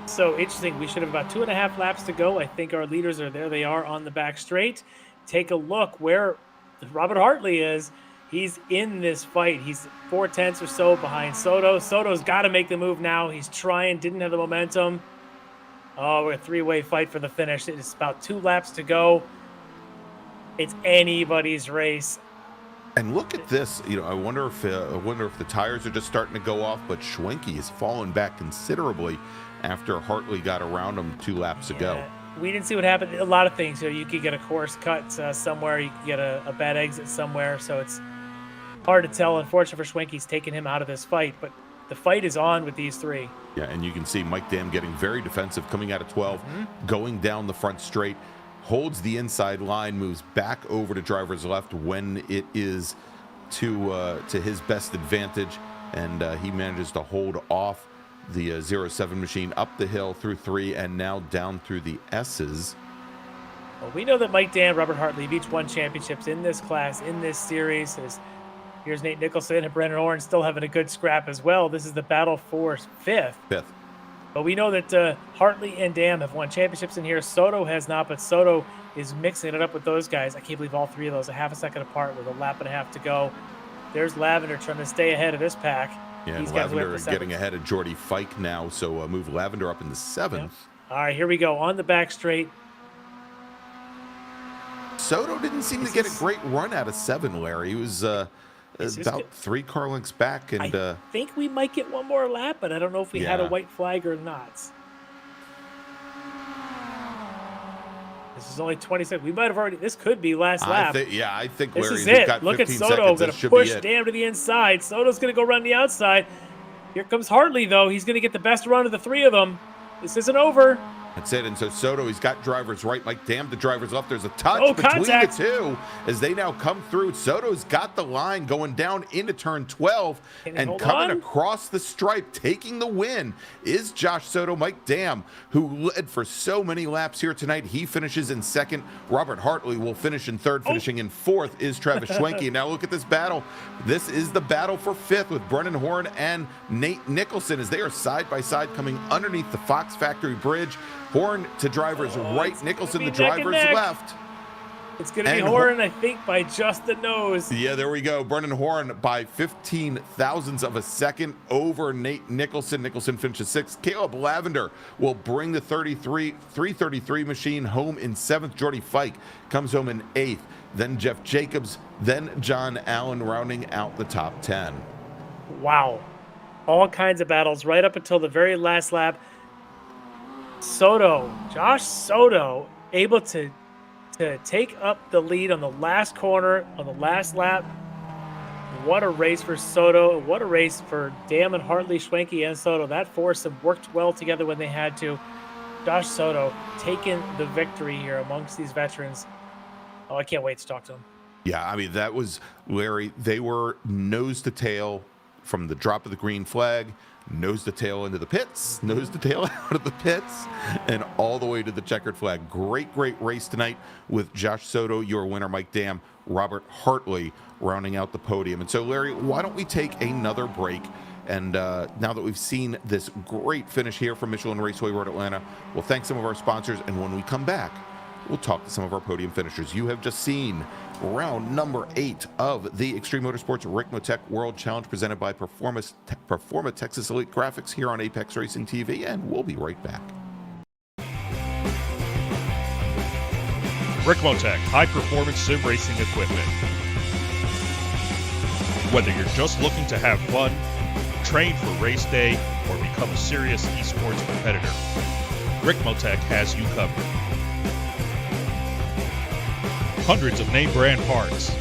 So interesting. We should have about 2.5 laps to go. I think our leaders are there. They are on the back straight. Take a look where Robert Hartley is. He's in this fight. He's 4/10 or so behind Soto. Soto's got to make the move now. He's trying, didn't have the momentum. Oh, we're a 3-way fight for the finish. It's about 2 laps to go. It's anybody's race. And look at this. I wonder if the tires are just starting to go off, but Schwenke has fallen back considerably after Hartley got around him 2 laps ago. We didn't see what happened. A lot of things. You could get a course cut somewhere. You could get a bad exit somewhere. So it's hard to tell. Unfortunately for Schwenke, he's taken him out of this fight. But the fight is on with these 3. Yeah, and you can see Mike Dam getting very defensive, coming out of 12, going down the front straight, holds the inside line, moves back over to driver's left when it is to his best advantage, and he manages to hold off the 07 machine up the hill through 3 and now down through the S's. Well, we know that Mike Dan, Robert Hartley have each won championships in this class, in this series. Here's Nate Nicholson and Brendan Horn still having a good scrap as well. This is the battle for 5th. But we know that Hartley and Dam have won championships in here. Soto has not, but Soto is mixing it up with those guys. I can't believe all 3 of those a half a second apart with a lap and a half to go. There's Lavender trying to stay ahead of this pack. Yeah, and Lavender getting ahead of Jordy Fike now, so move Lavender up into 7th. Yep. All right, here we go. On the back straight. Soto didn't seem to get a great run out of 7, Larry. He was about 3 car lengths back. And I think we might get one more lap, but I don't know if we had a white flag or not. This is only 20 seconds. We might have already. This could be last lap. I think this Larry, is it. got Look at 15 Soto seconds. going to push Dam to the inside. Soto's going to go run the outside. Here comes Hartley, though. He's going to get the best run of the 3 of them. This isn't over. That's it. And so Soto, he's got drivers right. Mike Dam, the drivers left. There's a touch between contact. the 2 as they now come through. Soto's got the line going down into turn 12 and coming across the stripe, taking the win is Josh Soto. Mike Dam, who led for so many laps here tonight, he finishes in 2nd. Robert Hartley will finish in 3rd. Finishing in 4th is Travis Schwenke. Now look at this battle. This is the battle for 5th with Brendan Horn and Nate Nicholson as they are side by side coming underneath the Fox Factory Bridge. Horn to drivers right, Nicholson to drivers left. It's going to be Horn, I think, by just the nose. Yeah, there we go. Brendan Horn by 15 thousandths of a second over Nate Nicholson. Nicholson finishes 6th. Caleb Lavender will bring the 333 machine home in 7th. Jordy Fike comes home in 8th. Then Jeff Jacobs, then John Allen rounding out the top 10. Wow. All kinds of battles right up until the very last lap. Josh Soto, able to take up the lead on the last corner, on the last lap. What a race for Soto. What a race for Dam and Hartley, Schwenke, and Soto. That foursome worked well together when they had to. Josh Soto taking the victory here amongst these veterans. Oh, I can't wait to talk to him. Yeah, I mean, that was, Larry, they were nose to tail from the drop of the green flag, nose to tail into the pits, nose to tail out of the pits, and all the way to the checkered flag. Great race tonight with Josh Soto, your winner, Mike Dam, Robert Hartley rounding out the podium. And so, Larry, why don't we take another break? And now that we've seen this great finish here from Michelin Raceway Road Atlanta, we'll thank some of our sponsors. And when we come back, we'll talk to some of our podium finishers. You have just seen round number 8 of the Extreme Motorsports Ricmotech World Challenge presented by Performa Texas Elite Graphics here on Apex Racing TV, and we'll be right back. Ricmotech high-performance sim racing equipment. Whether you're just looking to have fun, train for race day, or become a serious esports competitor, Ricmotech has you covered. Hundreds of name brand parts.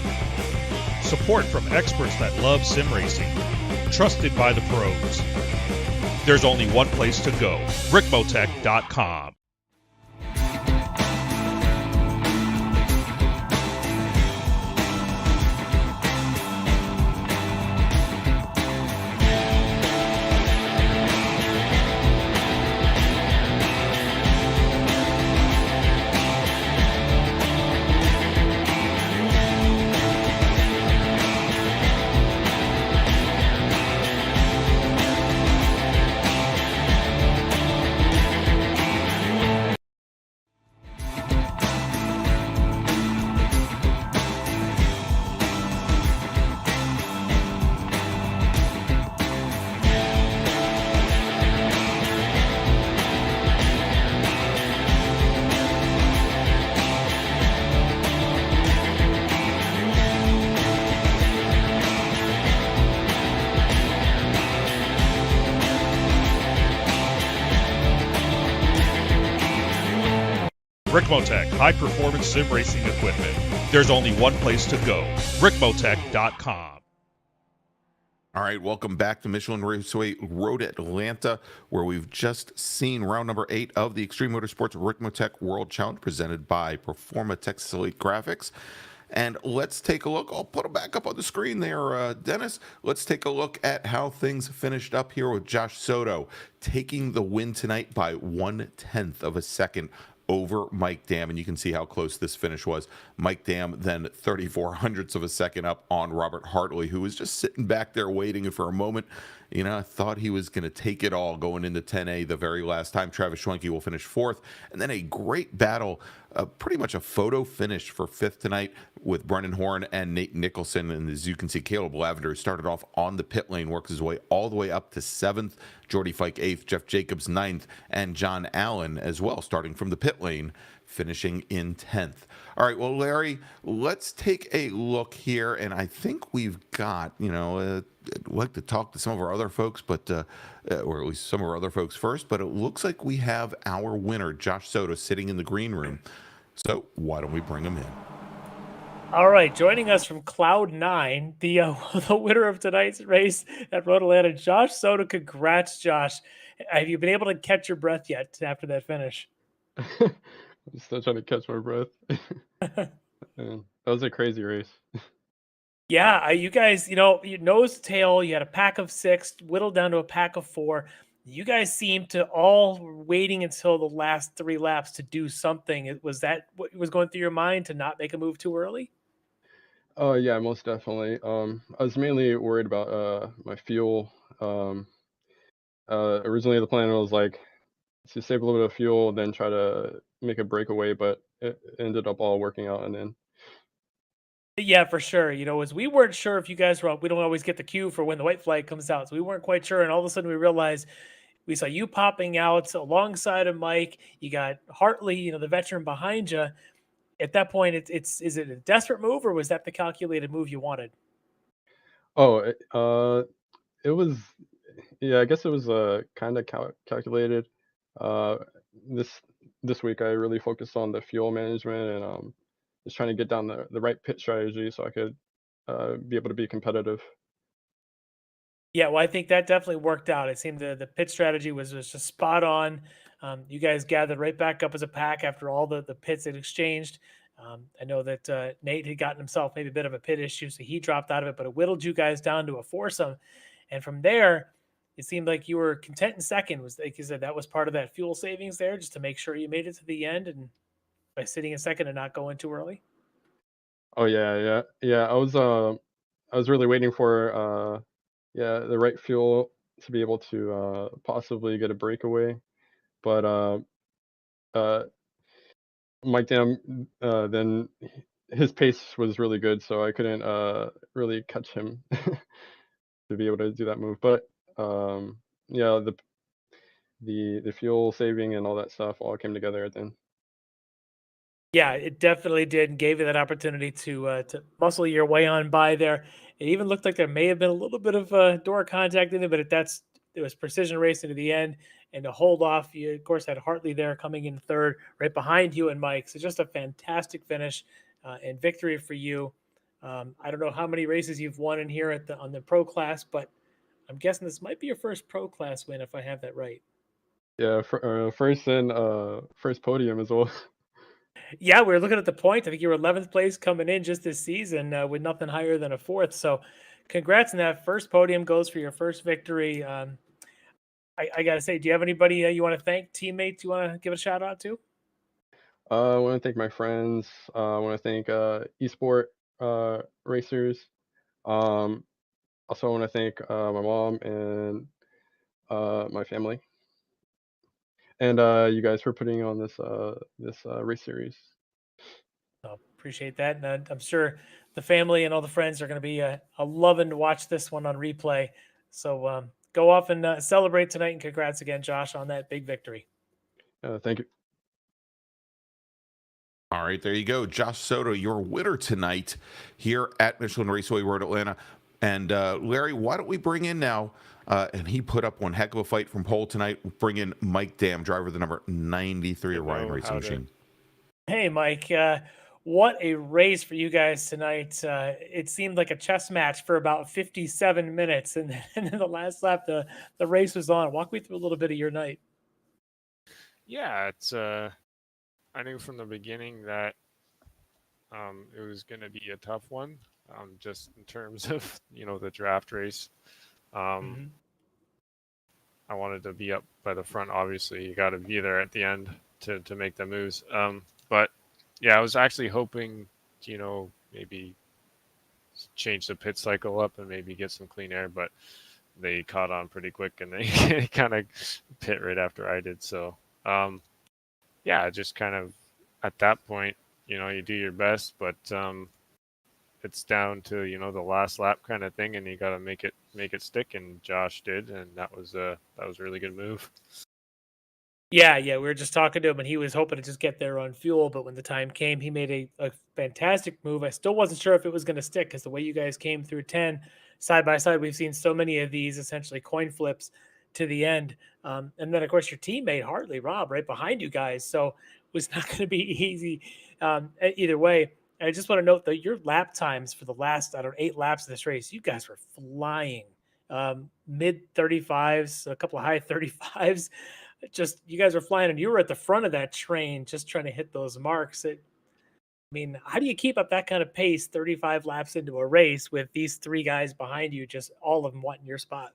Support from experts that love sim racing. Trusted by the pros. There's only one place to go, Ricmotech.com. Ricmotech high-performance sim racing equipment. There's only one place to go, Ricmotech.com. All right, welcome back to Michelin Raceway Road Atlanta, where we've just seen round number 8 of the Extreme Motorsports Ricmotech World Challenge presented by Performa Texas Elite Graphics. And let's take a look. I'll put them back up on the screen there, Dennis. Let's take a look at how things finished up here with Josh Soto taking the win tonight by 1/10 of a second over Mike Dam, and you can see how close this finish was. Mike Dam then 34 hundredths of a second up on Robert Hartley, who was just sitting back there waiting for a moment. You know, I thought he was going to take it all going into 10A the very last time. Travis Schwenke will finish 4th, and then a great battle, pretty much a photo finish for 5th tonight with Brennan Horn and Nate Nicholson. And as you can see, Caleb Lavender started off on the pit lane, works his way all the way up to 7th, Jordy Fike 8th, Jeff Jacobs 9th, and John Allen as well, starting from the pit lane, finishing in 10th. All right, well, Larry, let's take a look here, and I think we've got, I'd like to talk to some of our other folks, but or at least some of our other folks first, but it looks like we have our winner, Josh Soto, sitting in the green room. So why don't we bring him in? All right, joining us from Cloud9, the winner of tonight's race at Road Atlanta, Josh Soto. Congrats, Josh. Have you been able to catch your breath yet after that finish? I'm still trying to catch my breath. Man, that was a crazy race. Yeah, you guys, you nose to tail, you had a pack of 6, whittled down to a pack of 4. You guys seemed to all waiting until the last 3 laps to do something. Was that what was going through your mind, to not make a move too early? Oh yeah, most definitely. I was mainly worried about my fuel. Originally the plan was like to save a little bit of fuel, then try to make a breakaway, but it ended up all working out in the end. Yeah, for sure. As we weren't sure if you guys were, we don't always get the cue for when the white flag comes out. So we weren't quite sure. And all of a sudden we realized we saw you popping out alongside of Mike. You got Hartley, the veteran behind you. At that point, is it a desperate move, or was that the calculated move you wanted? Oh, it was, yeah, I guess it was kind of calculated. Uh, this week I really focused on the fuel management and just trying to get down the right pit strategy so I could be able to be competitive. Yeah, well, I think that definitely worked out. It seemed the pit strategy was just spot on. You guys gathered right back up as a pack after all the pits had exchanged. I know that Nate had gotten himself maybe a bit of a pit issue, so he dropped out of it, but it whittled you guys down to a foursome. And from there, it seemed like you were content in second. Was, like you said, that was part of that fuel savings there, just to make sure you made it to the end, and by sitting in second and not going too early. Oh yeah. I was really waiting for the right fuel to be able to possibly get a breakaway, but uh, Mike Dam then his pace was really good, so I couldn't really catch him to be able to do that move. But yeah, the fuel saving and all that stuff all came together at the end. Yeah, it definitely did, and gave you that opportunity to muscle your way on by there. It even looked like there may have been a little bit of door contact in it, but it was precision racing to the end, and to hold off. You of course had Hartley there coming in third, right behind you and Mike. So just a fantastic finish and victory for you. I don't know how many races you've won in here on the pro class, but I'm guessing this might be your first pro class win if I have that right. Yeah, first and first podium as well. Yeah, we were looking at the point. I think you were 11th place coming in just this season with nothing higher than a fourth. So, congrats on that. First podium goes for your first victory. I got to say, do you have anybody you want to thank, teammates you want to give a shout out to? I want to thank my friends. I want to thank Esport racers. Um, Also, I want to thank my mom and my family, and you guys for putting on this race series. So, appreciate that. And I'm sure the family and all the friends are going to be loving to watch this one on replay. So, go off and celebrate tonight. And congrats again, Josh, on that big victory. Thank you. All right, there you go. Josh Soto, your winner tonight here at Michelin Raceway Road, Atlanta. And Larry, why don't we bring in now, and he put up one heck of a fight from pole tonight, bring in Mike Dam, driver of the number 93 Orion Racing Machine. Hey, Mike. What a race for you guys tonight. It seemed like a chess match for about 57 minutes. And then the last lap, the race was on. Walk me through a little bit of your night. Yeah, it's I knew from the beginning that it was going to be a tough one, just in terms of the draft race. Mhm. I wanted to be up by the front. Obviously, you got to be there at the end to make the moves. But yeah, I was actually hoping, maybe change the pit cycle up and maybe get some clean air, but they caught on pretty quick and they kind of pit right after I did. So, yeah, just kind of at that point, you do your best, but it's down to the last lap kind of thing, and you got to make it stick. And Josh did, and that was a really good move. Yeah, we were just talking to him, and he was hoping to just get there on fuel. But when the time came, he made a fantastic move. I still wasn't sure if it was going to stick because the way you guys came through 10 side by side, we've seen so many of these essentially coin flips to the end. And then, of course, your teammate, Hartley, Rob, right behind you guys. So it was not going to be easy either way. And I just want to note that your lap times for the last, 8 laps of this race, you guys were flying. Mid 35s, a couple of high 35s. Just you guys were flying, and you were at the front of that train, just trying to hit those marks. I mean, how do you keep up that kind of pace 35 laps into a race with these 3 guys behind you, just all of them wanting your spot?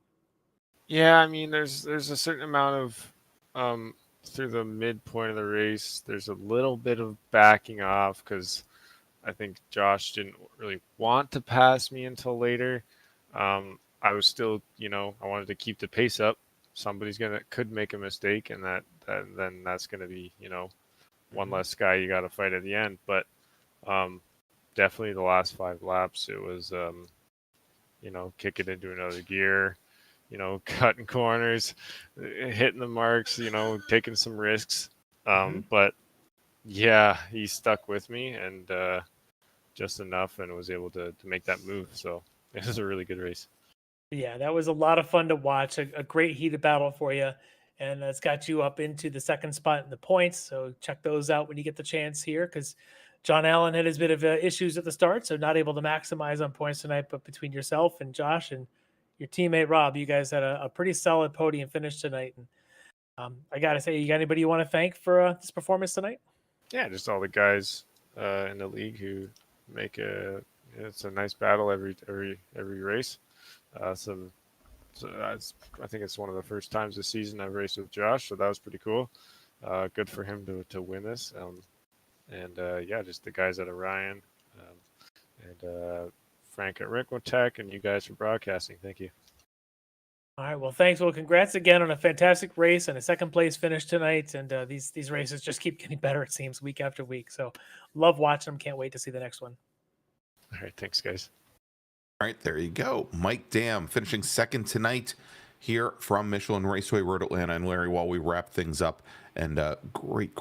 Yeah, I mean, there's a certain amount of through the midpoint of the race. There's a little bit of backing off because I think Josh didn't really want to pass me until later. I was still, I wanted to keep the pace up. Somebody's could make a mistake, and then that's gonna be, one less guy you got to fight at the end. But definitely the last 5 laps, it was, kick it into another gear, cutting corners, hitting the marks, taking some risks. But yeah, he stuck with me and just enough, and was able to make that move. So it was a really good race. Yeah, that was a lot of fun to watch. A great heated battle for you, and it's got you up into the second spot in the points. So check those out when you get the chance here, because John Allen had his bit of issues at the start, so not able to maximize on points tonight. But between yourself and Josh and your teammate Rob, you guys had a pretty solid podium finish tonight. And I got to say, you got anybody you want to thank for this performance tonight? Yeah, just all the guys in the league who make it's a nice battle every race. I think it's one of the first times this season I've raced with Josh, so that was pretty cool. Good for him to win this. And yeah, just the guys at Orion and Frank at Ricmotech, and you guys for broadcasting. Thank you. All right. Well, thanks. Well, congrats again on a fantastic race and a second place finish tonight. And these races just keep getting better, it seems, week after week. So love watching them. Can't wait to see the next one. All right, thanks, guys. All right, there you go. Mike Dam finishing second tonight here from Michelin Raceway Road Atlanta. And Larry, while we wrap things up, and great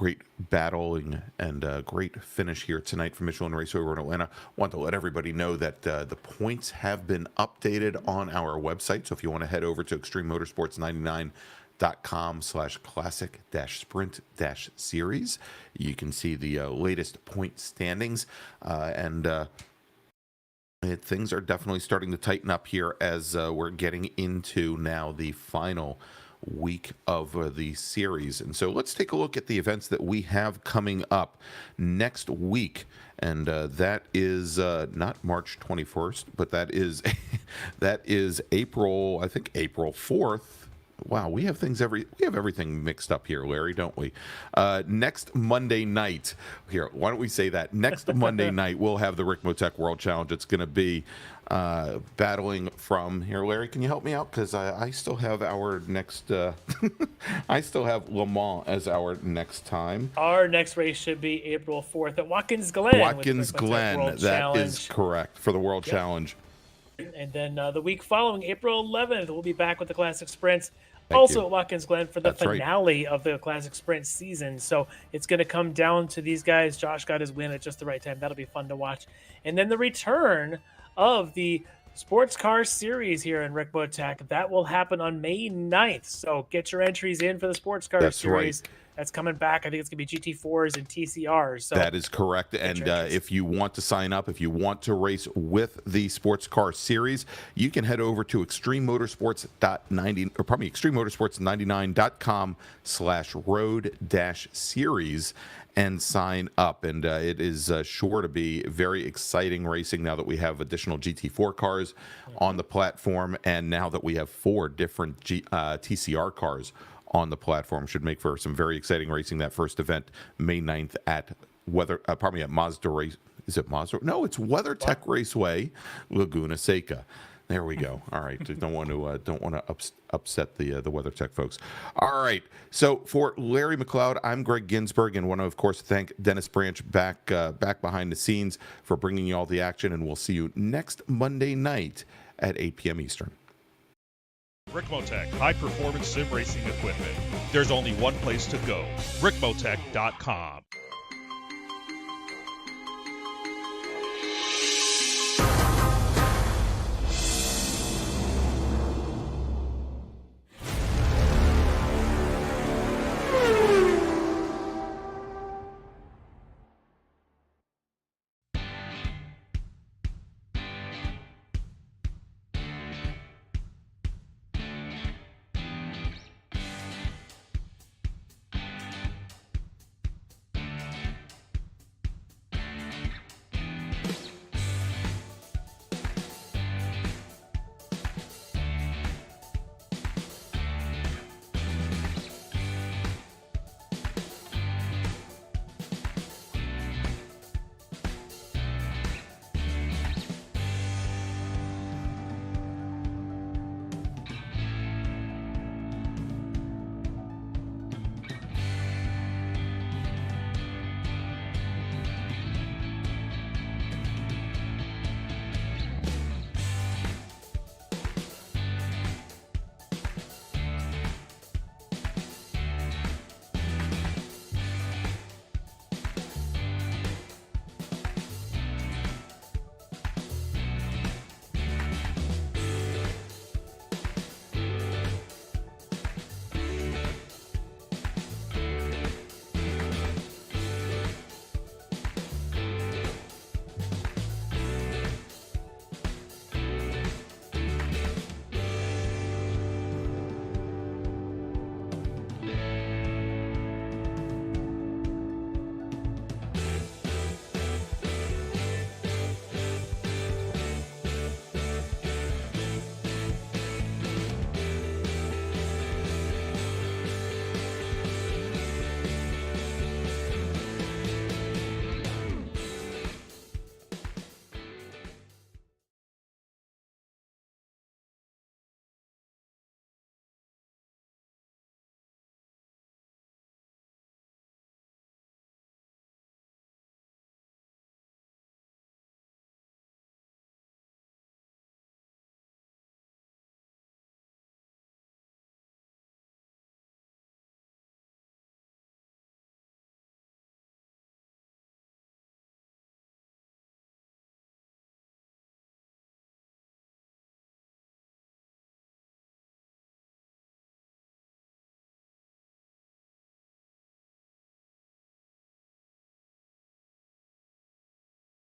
battling and great finish here tonight from Michelin Raceway Road Atlanta. Want to let everybody know that the points have been updated on our website. So if you want to head over to extrememotorsports99.com/classic-sprint-series, you can see the latest point standings things are definitely starting to tighten up here as we're getting into now the final week of the series. And so let's take a look at the events that we have coming up next week. And that is not March 21st, but that is April 4th. Wow, we have everything mixed up here, Larry, don't we? Next Monday night, here, why don't we say that? Next Monday night, we'll have the Ricmotech World Challenge. It's going to be battling from, here, Larry, can you help me out? Because I still have our next, I still have Le Mans as our next time. Our next race should be April 4th at Watkins Glen. Watkins Glen, that is correct, for the World Challenge. And then the week following, April 11th, we'll be back with the Classic Sprints. Thank you. At Watkins Glen for the finale of the Classic Sprint season. So it's going to come down to these guys. Josh got his win at just the right time. That'll be fun to watch. And then the return of the Sports Car Series here in Ricmotech. That will happen on May 9th. So get your entries in for the Sports Car Series. Right. That's coming back. I think it's going to be GT4s and TCRs. So that is correct. And if you want to sign up, if you want to race with the Sports Car Series, you can head over to extrememotorsports99.com/road-series and sign up. And it is sure to be very exciting racing now that we have additional GT4 cars on the platform, and now that we have 4 different TCR cars on the platform. Should make for some very exciting racing. That first event, May 9th at Mazda Race. Is it Mazda? No, it's WeatherTech Raceway, Laguna Seca. There we go. All right, don't want to upset the WeatherTech folks. All right. So for Larry McLeod, I'm Greg Ginsburg, and want to of course thank Dennis Branch back behind the scenes for bringing you all the action. And we'll see you next Monday night at 8 p.m. Eastern. Ricmotech, high-performance sim racing equipment. There's only one place to go, ricmotech.com.